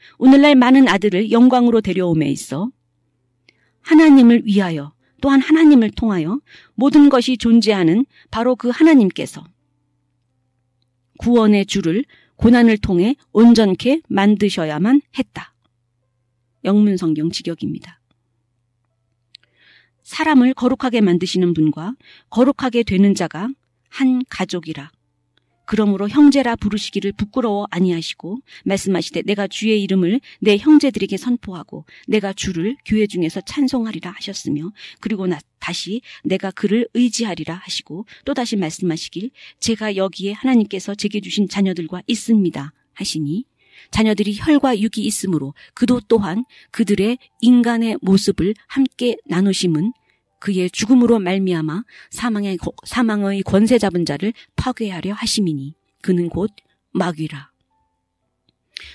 하나님을 위하여 또한 하나님을 통하여 모든 것이 존재하는 바로 그 하나님께서 구원의 주를 고난을 통해 온전케 만드셔야만 했다. 영문 성경 직역입니다. 사람을 거룩하게 만드시는 분과 거룩하게 되는 자가 한 가족이라. 그러므로 형제라 부르시기를 부끄러워 아니하시고 말씀하시되 내가 주의 이름을 내 형제들에게 선포하고 내가 주를 교회 중에서 찬송하리라 하셨으며 그리고 다시 내가 그를 의지하리라 하시고 또다시 말씀하시길 제가 여기에 하나님께서 제게 주신 자녀들과 있습니다 하시니 자녀들이 혈과 육이 있으므로 그도 또한 그들의 인간의 모습을 함께 나누심은 그의 죽음으로 말미암아 사망의 권세 잡은 자를 파괴하려 하심이니 그는 곧 마귀라.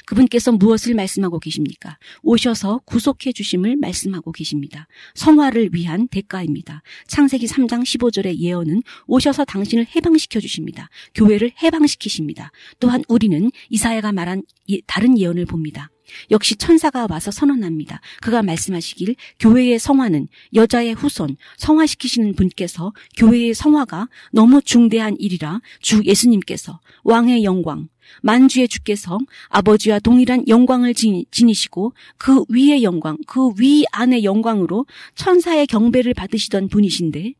그분께서 무엇을 말씀하고 계십니까? 오셔서 구속해 주심을 말씀하고 계십니다. 성화를 위한 대가입니다. 창세기 3장 15절의 예언은 오셔서 당신을 해방시켜 주십니다. 교회를 해방시키십니다. 또한 우리는 이사야가 말한 다른 예언을 봅니다. 역시 천사가 와서 선언합니다. 그가 말씀하시길 교회의 성화는 여자의 후손, 성화시키시는 분께서 교회의 성화가 너무 중대한 일이라 주 예수님께서 왕의 영광, 만주의 주께서 아버지와 동일한 영광을 지니시고 그 위의 영광, 그 위 안의 영광으로 천사의 경배를 받으시던 분이신데,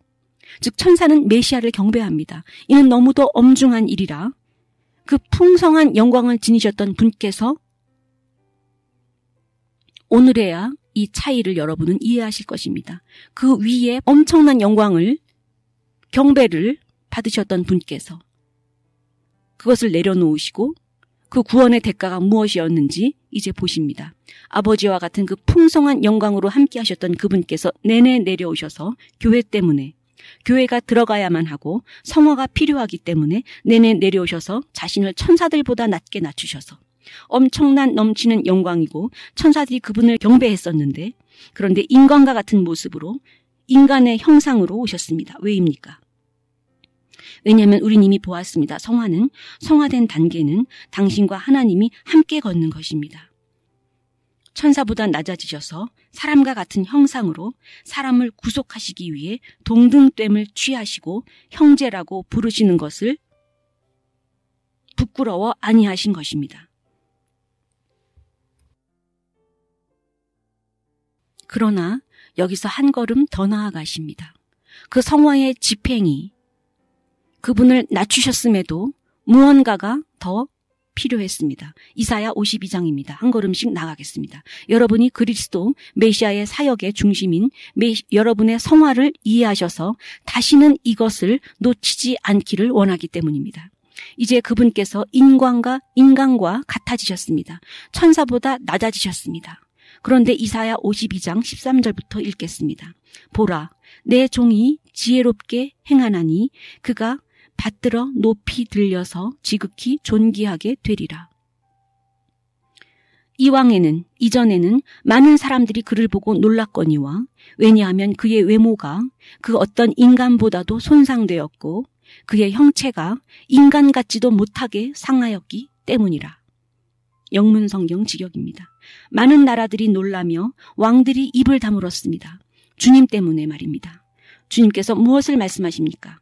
즉 천사는 메시아를 경배합니다. 이는 너무도 엄중한 일이라 그 풍성한 영광을 지니셨던 분께서 오늘에야 이 차이를 여러분은 이해하실 것입니다. 그 위에 엄청난 영광을, 경배를 받으셨던 분께서 그것을 내려놓으시고 그 구원의 대가가 무엇이었는지 이제 보십니다. 아버지와 같은 그 풍성한 영광으로 함께 하셨던 그분께서 내내 내려오셔서 교회 때문에, 교회가 들어가야만 하고 성화가 필요하기 때문에 내내 내려오셔서 자신을 천사들보다 낮게 낮추셔서 엄청난 넘치는 영광이고 천사들이 그분을 경배했었는데, 그런데 인간과 같은 모습으로 인간의 형상으로 오셨습니다. 왜입니까? 왜냐하면 우린 이미 보았습니다. 성화된 단계는 당신과 하나님이 함께 걷는 것입니다. 천사보다 낮아지셔서 사람과 같은 형상으로 사람을 구속하시기 위해 동등됨을 취하시고 형제라고 부르시는 것을 부끄러워 아니하신 것입니다. 그러나 여기서 한 걸음 더 나아가십니다. 그 성화의 집행이 그분을 낮추셨음에도 무언가가 더 필요했습니다. 이사야 52장입니다. 한 걸음씩 나가겠습니다. 여러분이 그리스도 메시아의 사역의 중심인 여러분의 성화를 이해하셔서 다시는 이것을 놓치지 않기를 원하기 때문입니다. 이제 그분께서 인간과 같아지셨습니다. 천사보다 낮아지셨습니다. 그런데 이사야 52장 13절부터 읽겠습니다. 보라, 내 종이 지혜롭게 행하나니 그가 받들어 높이 들려서 지극히 존귀하게 되리라. 이전에는 많은 사람들이 그를 보고 놀랐거니와, 왜냐하면 그의 외모가 그 어떤 인간보다도 손상되었고 그의 형체가 인간 같지도 못하게 상하였기 때문이라. 영문 성경 직역입니다. 많은 나라들이 놀라며 왕들이 입을 다물었습니다. 주님 때문에 말입니다. 주님께서 무엇을 말씀하십니까?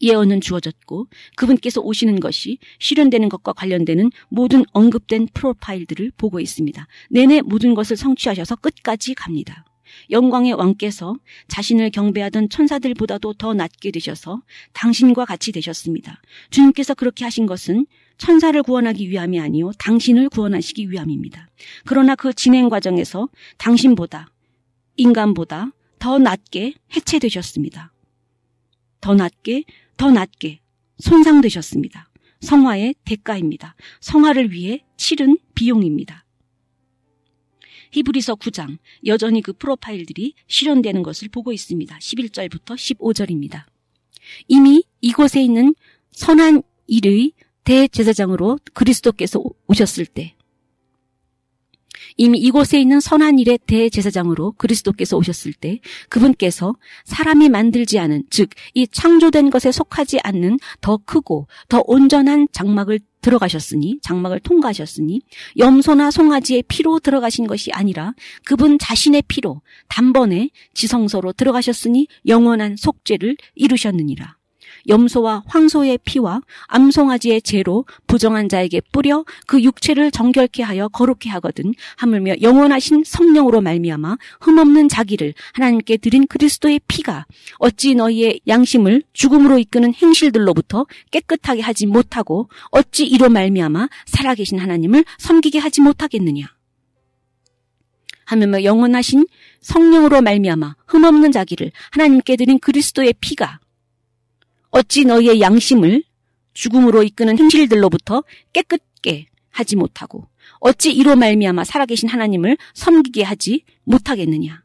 예언은 주어졌고 그분께서 오시는 것이 실현되는 것과 관련되는 모든 언급된 프로파일들을 보고 있습니다. 내내 모든 것을 성취하셔서 끝까지 갑니다. 영광의 왕께서 자신을 경배하던 천사들보다도 더 낮게 되셔서 당신과 같이 되셨습니다. 주님께서 그렇게 하신 것은 천사를 구원하기 위함이 아니요 당신을 구원하시기 위함입니다. 그러나 그 진행 과정에서 당신보다, 인간보다 더 낮게 해체되셨습니다. 더 낮게 손상되셨습니다. 성화의 대가입니다. 성화를 위해 치른 비용입니다. 히브리서 9장, 여전히 그 프로파일들이 실현되는 것을 보고 있습니다. 11절부터 15절입니다. 이미 이곳에 있는 선한 일의 대제사장으로 그리스도께서 오셨을 때, 이미 이곳에 있는 선한 일의 대제사장으로 그리스도께서 오셨을 때 그분께서 사람이 만들지 않은, 즉 이 창조된 것에 속하지 않는 더 크고 더 온전한 장막을 통과하셨으니 염소나 송아지의 피로 들어가신 것이 아니라 그분 자신의 피로 단번에 지성소로 들어가셨으니 영원한 속죄를 이루셨느니라. 염소와 황소의 피와 암송아지의 죄로 부정한 자에게 뿌려 그 육체를 정결케 하여 거룩케 하거든 하물며 영원하신 성령으로 말미암아 흠없는 자기를 하나님께 드린 그리스도의 피가 어찌 너희의 양심을 죽음으로 이끄는 행실들로부터 깨끗하게 하지 못하고 어찌 이로 말미암아 살아계신 하나님을 섬기게 하지 못하겠느냐. 하물며 영원하신 성령으로 말미암아 흠없는 자기를 하나님께 드린 그리스도의 피가 어찌 너희의 양심을 죽음으로 이끄는 행실들로부터 깨끗게 하지 못하고 어찌 이로 말미암아 살아계신 하나님을 섬기게 하지 못하겠느냐.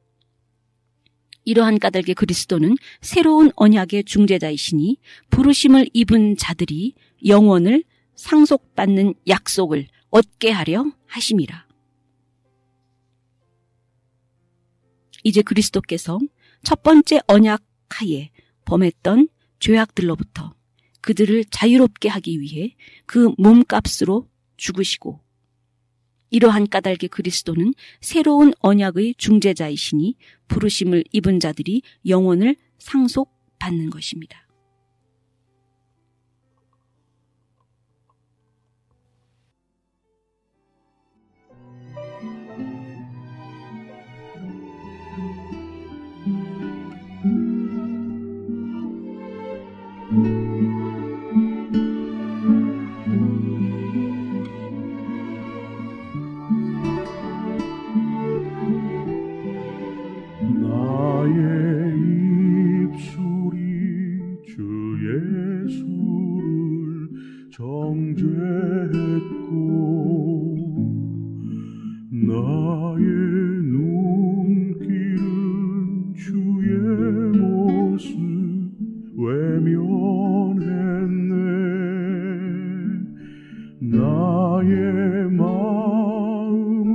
이러한 까닭에 그리스도는 새로운 언약의 중재자이시니 부르심을 입은 자들이 영원을 상속받는 약속을 얻게 하려 하심이라. 이제 그리스도께서 첫 번째 언약 하에 범했던 죄악들로부터 그들을 자유롭게 하기 위해 그 몸값으로 죽으시고 이러한 까닭의 그리스도는 새로운 언약의 중재자이시니 부르심을 입은 자들이 영원을 상속받는 것입니다. 나의 마음은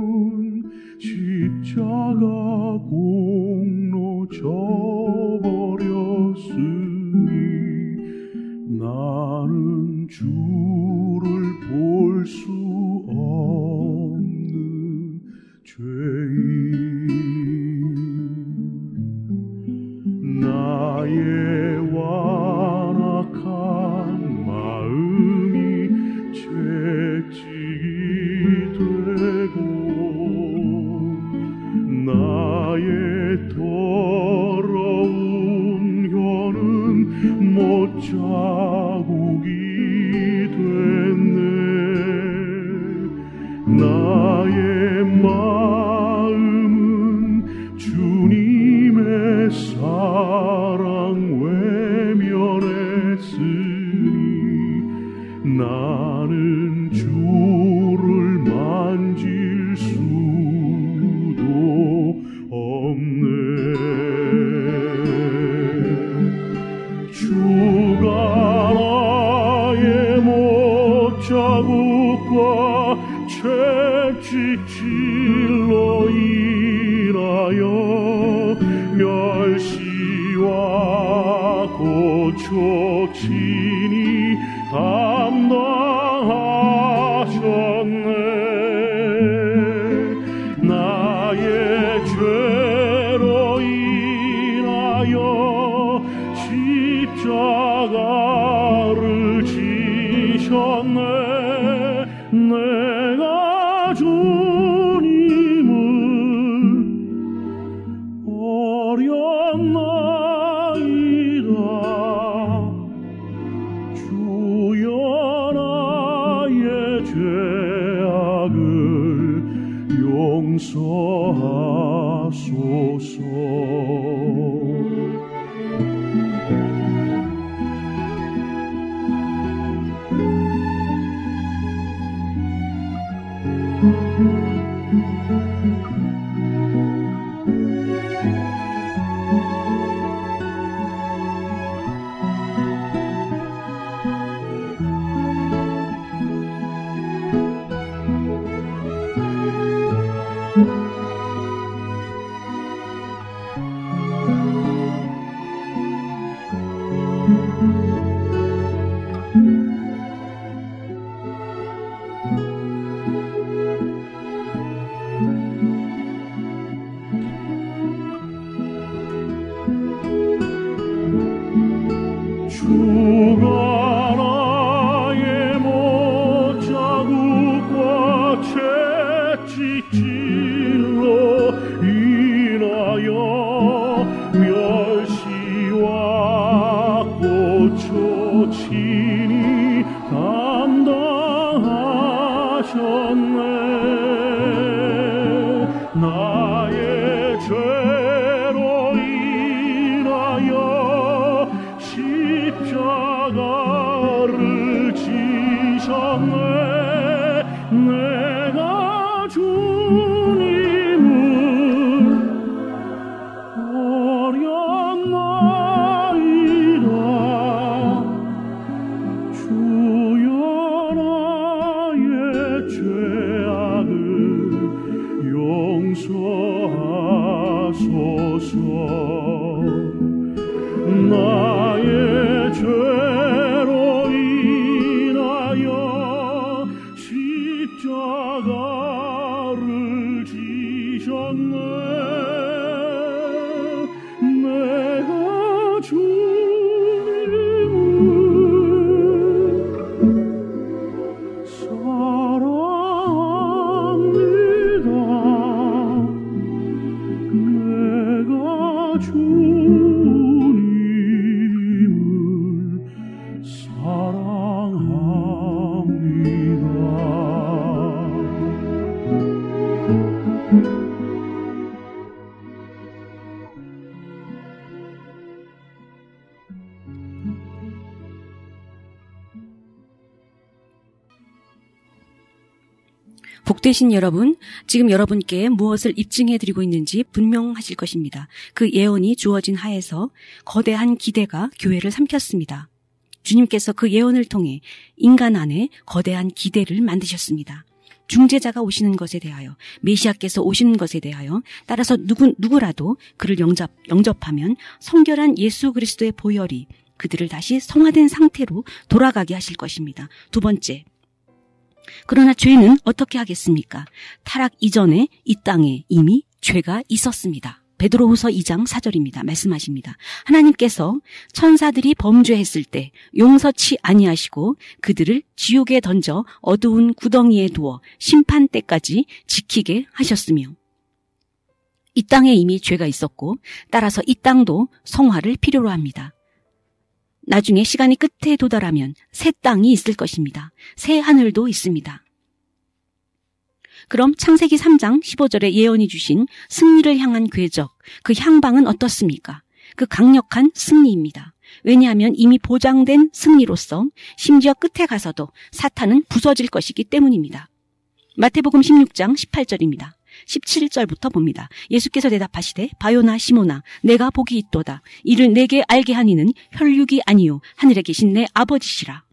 십자가 공로 져버렸으니 나는 주를 볼 수 없는 죄인. 나의 완악한 마음이 채찍이 되고 나의 더러운 혀는 못자국이 됐네. 나의 마음은 주님의 사랑 외면했으니 나는 주를 만질 수도 없네. 주가 나의 못자국과 채찍질로 인하여 멸시와 고초치니 담당하셨네. 나의 죄로 인하여 십자가를 지셨네. 내가 주님을 버렸나이다. 주여 나의 죄악을 용서하소서. 주가 나의 못자국과 채찍질로 인하여 멸시와 고초치니 담당하셨네. 나의 죄로 인하여 십자가를 지셨네. 내가 주님을 버렸나이다. 주여 나의 죄악을 용서하소서. 나의 죄로 인하여 십자가 주셨네. 내가 주님을 사랑합니다. 내가 주님을 사랑합니다. 복되신 여러분, 지금 여러분께 무엇을 입증해드리고 있는지 분명하실 것입니다. 그 예언이 주어진 하에서 거대한 기대가 교회를 삼켰습니다. 주님께서 그 예언을 통해 인간 안에 거대한 기대를 만드셨습니다. 중재자가 오시는 것에 대하여, 메시아께서 오시는 것에 대하여, 따라서 누구라도 그를 영접하면 성결한 예수 그리스도의 보혈이 그들을 다시 성화된 상태로 돌아가게 하실 것입니다. 두 번째, 그러나 죄는 어떻게 하겠습니까? 타락 이전에 이 땅에 이미 죄가 있었습니다. 베드로후서 2장 4절입니다. 말씀하십니다. 하나님께서 천사들이 범죄했을 때 용서치 아니하시고 그들을 지옥에 던져 어두운 구덩이에 두어 심판 때까지 지키게 하셨으며, 이 땅에 이미 죄가 있었고 따라서 이 땅도 성화를 필요로 합니다. 나중에 시간이 끝에 도달하면 새 땅이 있을 것입니다. 새 하늘도 있습니다. 그럼 창세기 3장 15절에 예언이 주신 승리를 향한 궤적, 그 향방은 어떻습니까? 그 강력한 승리입니다. 왜냐하면 이미 보장된 승리로서 심지어 끝에 가서도 사탄은 부서질 것이기 때문입니다. 마태복음 16장 18절입니다. 17절부터 봅니다. 예수께서 대답하시되 바요나 시모나 내가 복이 있도다. 이를 내게 알게 하니는 혈육이 아니요 하늘에 계신 내 아버지시라.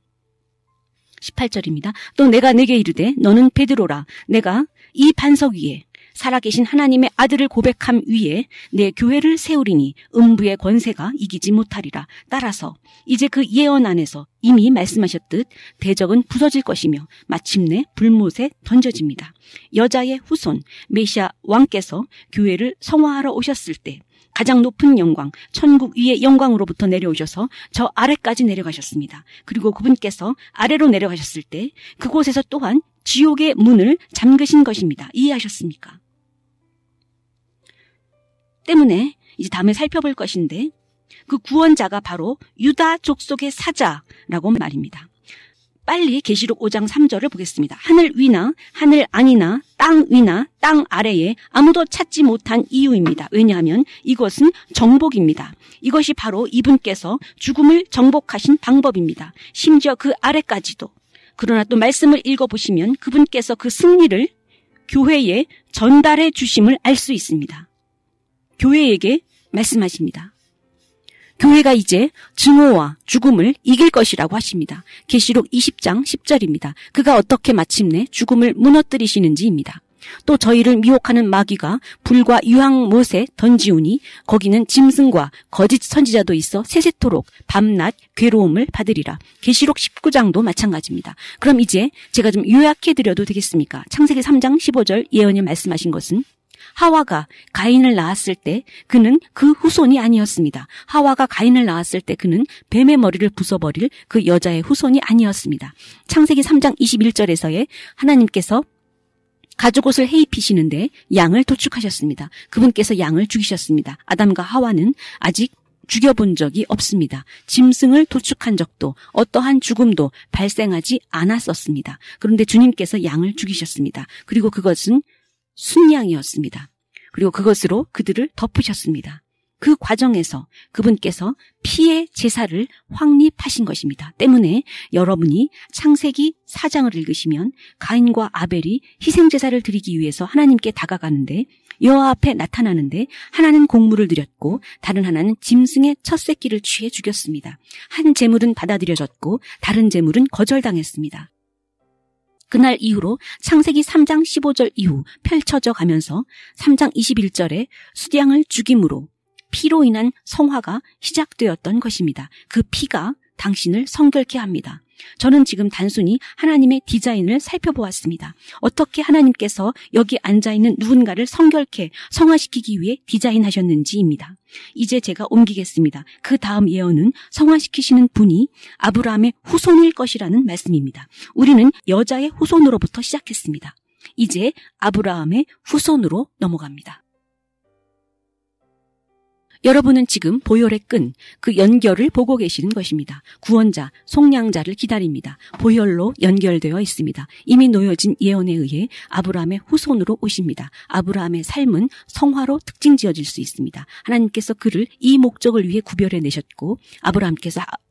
18절입니다. 또 내가 내게 이르되 너는 베드로라. 내가 이 반석 위에 살아계신 하나님의 아들을 고백함 위에 내 교회를 세우리니 음부의 권세가 이기지 못하리라. 따라서 이제 그 예언 안에서 이미 말씀하셨듯 대적은 부서질 것이며 마침내 불못에 던져집니다. 여자의 후손 메시아 왕께서 교회를 성화하러 오셨을 때 가장 높은 영광, 천국 위의 영광으로부터 내려오셔서 저 아래까지 내려가셨습니다. 그리고 그분께서 아래로 내려가셨을 때 그곳에서 또한 지옥의 문을 잠그신 것입니다. 이해하셨습니까? 때문에 이제 다음에 살펴볼 것인데, 그 구원자가 바로 유다 족속의 사자라고 말입니다. 빨리 계시록 5장 3절을 보겠습니다. 하늘 위나 하늘 아니나 땅 위나 땅 아래에 아무도 찾지 못한 이유입니다. 왜냐하면 이것은 정복입니다. 이것이 바로 이분께서 죽음을 정복하신 방법입니다. 심지어 그 아래까지도. 그러나 또 말씀을 읽어보시면 그분께서 그 승리를 교회에 전달해 주심을 알 수 있습니다. 교회에게 말씀하십니다. 교회가 이제 증오와 죽음을 이길 것이라고 하십니다. 계시록 20장 10절입니다. 그가 어떻게 마침내 죽음을 무너뜨리시는지입니다. 또 저희를 미혹하는 마귀가 불과 유황못에 던지우니 거기는 짐승과 거짓 선지자도 있어 세세토록 밤낮 괴로움을 받으리라. 계시록 19장도 마찬가지입니다. 그럼 이제 제가 좀 요약해드려도 되겠습니까? 창세기 3장 15절 예언이 말씀하신 것은 하와가 가인을 낳았을 때 그는 그 후손이 아니었습니다. 하와가 가인을 낳았을 때 그는 뱀의 머리를 부숴버릴 그 여자의 후손이 아니었습니다. 창세기 3장 21절에서의 하나님께서 가죽옷을 해입히시는데 양을 도축하셨습니다. 그분께서 양을 죽이셨습니다. 아담과 하와는 아직 죽여본 적이 없습니다. 짐승을 도축한 적도 어떠한 죽음도 발생하지 않았었습니다. 그런데 주님께서 양을 죽이셨습니다. 그리고 그것은 순양이었습니다. 그리고 그것으로 그들을 덮으셨습니다. 그 과정에서 그분께서 피의 제사를 확립하신 것입니다. 때문에 여러분이 창세기 4장을 읽으시면 가인과 아벨이 희생제사를 드리기 위해서 하나님께 다가가는데 여호와 앞에 나타나는데 하나는 곡물을 드렸고 다른 하나는 짐승의 첫 새끼를 취해 죽였습니다. 한 제물은 받아들여졌고 다른 제물은 거절당했습니다. 그날 이후로 창세기 3장 15절 이후 펼쳐져 가면서 3장 21절에 수량을 죽임으로 피로 인한 성화가 시작되었던 것입니다. 그 피가 당신을 성결케 합니다. 저는 지금 단순히 하나님의 디자인을 살펴보았습니다. 어떻게 하나님께서 여기 앉아있는 누군가를 성결케, 성화시키기 위해 디자인하셨는지입니다. 이제 제가 옮기겠습니다. 그 다음 예언은 성화시키시는 분이 아브라함의 후손일 것이라는 말씀입니다. 우리는 여자의 후손으로부터 시작했습니다. 이제 아브라함의 후손으로 넘어갑니다. 여러분은 지금 보혈의 끈, 그 연결을 보고 계시는 것입니다. 구원자, 속량자를 기다립니다. 보혈로 연결되어 있습니다. 이미 놓여진 예언에 의해 아브라함의 후손으로 오십니다. 아브라함의 삶은 성화로 특징 지어질 수 있습니다. 하나님께서 그를 이 목적을 위해 구별해 내셨고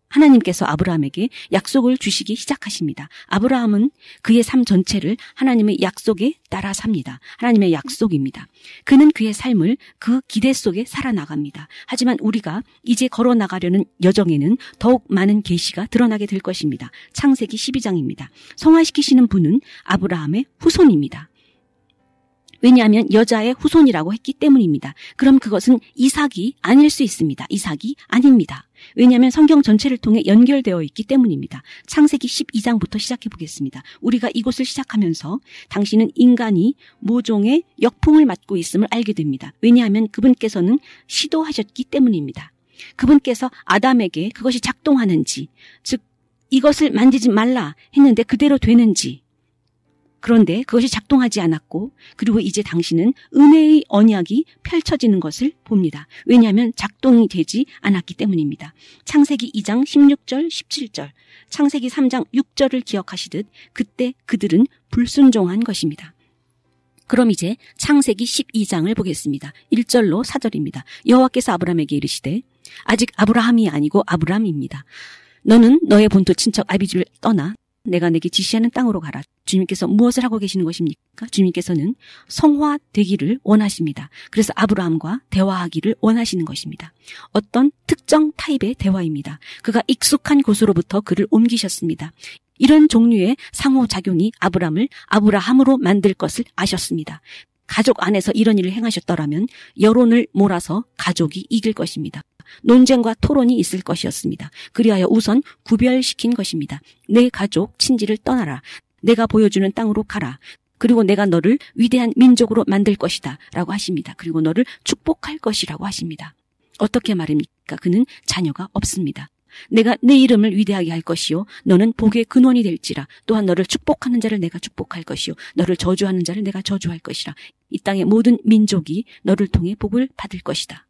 하나님께서 아브라함에게 약속을 주시기 시작하십니다. 아브라함은 그의 삶 전체를 하나님의 약속에 따라 삽니다. 하나님의 약속입니다. 그는 그의 삶을 그 기대 속에 살아나갑니다. 하지만 우리가 이제 걸어나가려는 여정에는 더욱 많은 계시가 드러나게 될 것입니다. 창세기 12장입니다. 성화시키시는 분은 아브라함의 후손입니다. 왜냐하면 여자의 후손이라고 했기 때문입니다. 그럼 그것은 이삭이 아닐 수 있습니다. 이삭이 아닙니다. 왜냐하면 성경 전체를 통해 연결되어 있기 때문입니다. 창세기 12장부터 시작해 보겠습니다. 우리가 이곳을 시작하면서 당신은 인간이 모종의 역풍을 맞고 있음을 알게 됩니다. 왜냐하면 그분께서는 시도하셨기 때문입니다. 그분께서 아담에게 그것이 작동하는지, 즉 이것을 만지지 말라 했는데 그대로 되는지, 그런데 그것이 작동하지 않았고, 그리고 이제 당신은 은혜의 언약이 펼쳐지는 것을 봅니다. 왜냐하면 작동이 되지 않았기 때문입니다. 창세기 2장 16절 17절, 창세기 3장 6절을 기억하시듯 그때 그들은 불순종한 것입니다. 그럼 이제 창세기 12장을 보겠습니다. 1절로 4절입니다. 여호와께서 아브라함에게 이르시되 아직 아브라함이 아니고 아브람입니다. 너는 너의 본토 친척 아비집을 떠나 내가 내게 지시하는 땅으로 가라. 주님께서 무엇을 하고 계시는 것입니까? 주님께서는 성화되기를 원하십니다. 그래서 아브라함과 대화하기를 원하시는 것입니다. 어떤 특정 타입의 대화입니다. 그가 익숙한 곳으로부터 그를 옮기셨습니다. 이런 종류의 상호작용이 아브라함을 아브라함으로 만들 것을 아셨습니다. 가족 안에서 이런 일을 행하셨더라면 여론을 몰아서 가족이 이길 것입니다. 논쟁과 토론이 있을 것이었습니다. 그리하여 우선 구별시킨 것입니다. 내 가족, 친지를 떠나라. 내가 보여주는 땅으로 가라. 그리고 내가 너를 위대한 민족으로 만들 것이다 라고 하십니다. 그리고 너를 축복할 것이라고 하십니다. 어떻게 말입니까? 그는 자녀가 없습니다. 내가 내 이름을 위대하게 할 것이요 너는 복의 근원이 될지라. 또한 너를 축복하는 자를 내가 축복할 것이요 너를 저주하는 자를 내가 저주할 것이라. 이 땅의 모든 민족이 너를 통해 복을 받을 것이다.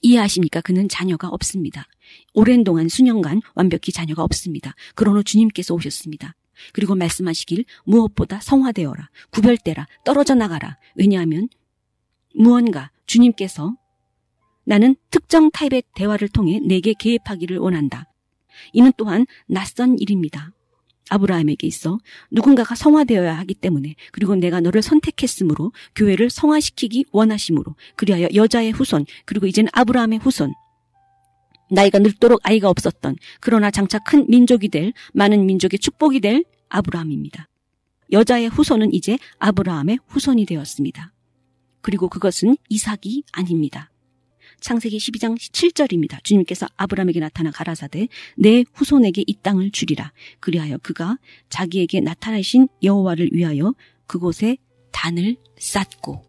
이해하십니까? 그는 자녀가 없습니다. 오랜 동안 수년간 완벽히 자녀가 없습니다. 그러나 주님께서 오셨습니다. 그리고 말씀하시길 무엇보다 성화되어라. 구별되라. 떨어져 나가라. 왜냐하면 무언가 주님께서 나는 특정 타입의 대화를 통해 내게 개입하기를 원한다. 이는 또한 낯선 일입니다. 아브라함에게 있어 누군가가 성화되어야 하기 때문에, 그리고 내가 너를 선택했으므로 교회를 성화시키기 원하심으로, 그리하여 여자의 후손, 그리고 이제는 아브라함의 후손, 나이가 늙도록 아이가 없었던, 그러나 장차 큰 민족이 될, 많은 민족의 축복이 될 아브라함입니다. 여자의 후손은 이제 아브라함의 후손이 되었습니다. 그리고 그것은 이삭이 아닙니다. 창세기 12장 7절입니다. 주님께서 아브라함에게 나타나 가라사대 내 후손에게 이 땅을 주리라. 그리하여 그가 자기에게 나타나신 여호와를 위하여 그곳에 단을 쌓고.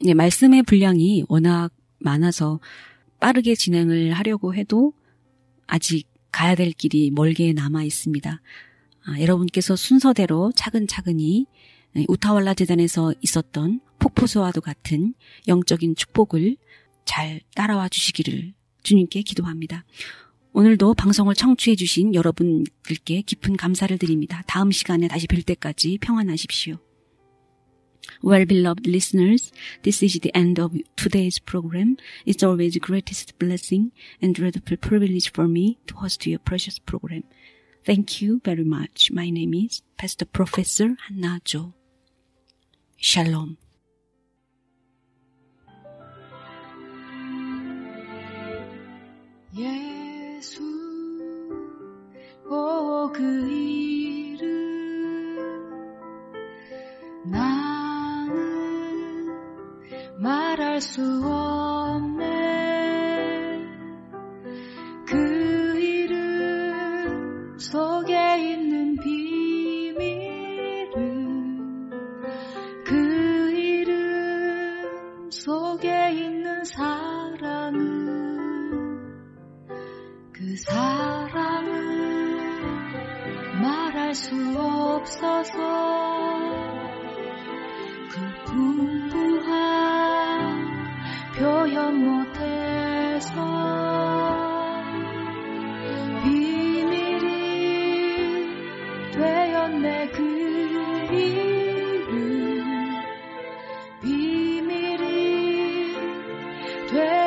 네, 말씀의 분량이 워낙 많아서 빠르게 진행을 하려고 해도 아직 가야 될 길이 멀게 남아 있습니다. 여러분께서 순서대로 차근차근히 우타왈라 재단에서 있었던 폭포수와도 같은 영적인 축복을 잘 따라와 주시기를 주님께 기도합니다. 오늘도 방송을 청취해 주신 여러분들께 깊은 감사를 드립니다. 다음 시간에 다시 뵐 때까지 평안하십시오. Well, beloved listeners, this is the end of today's program. It's always the greatest blessing and dreadful privilege for me to host your precious program. Thank you very much. My name is Pastor Professor Hannah Jo. Shalom. 예수, 오 그 이름 주옵소서. 그 풍부한 표현 못해서 비밀이 되었네. 그 이름 비밀이 되었네.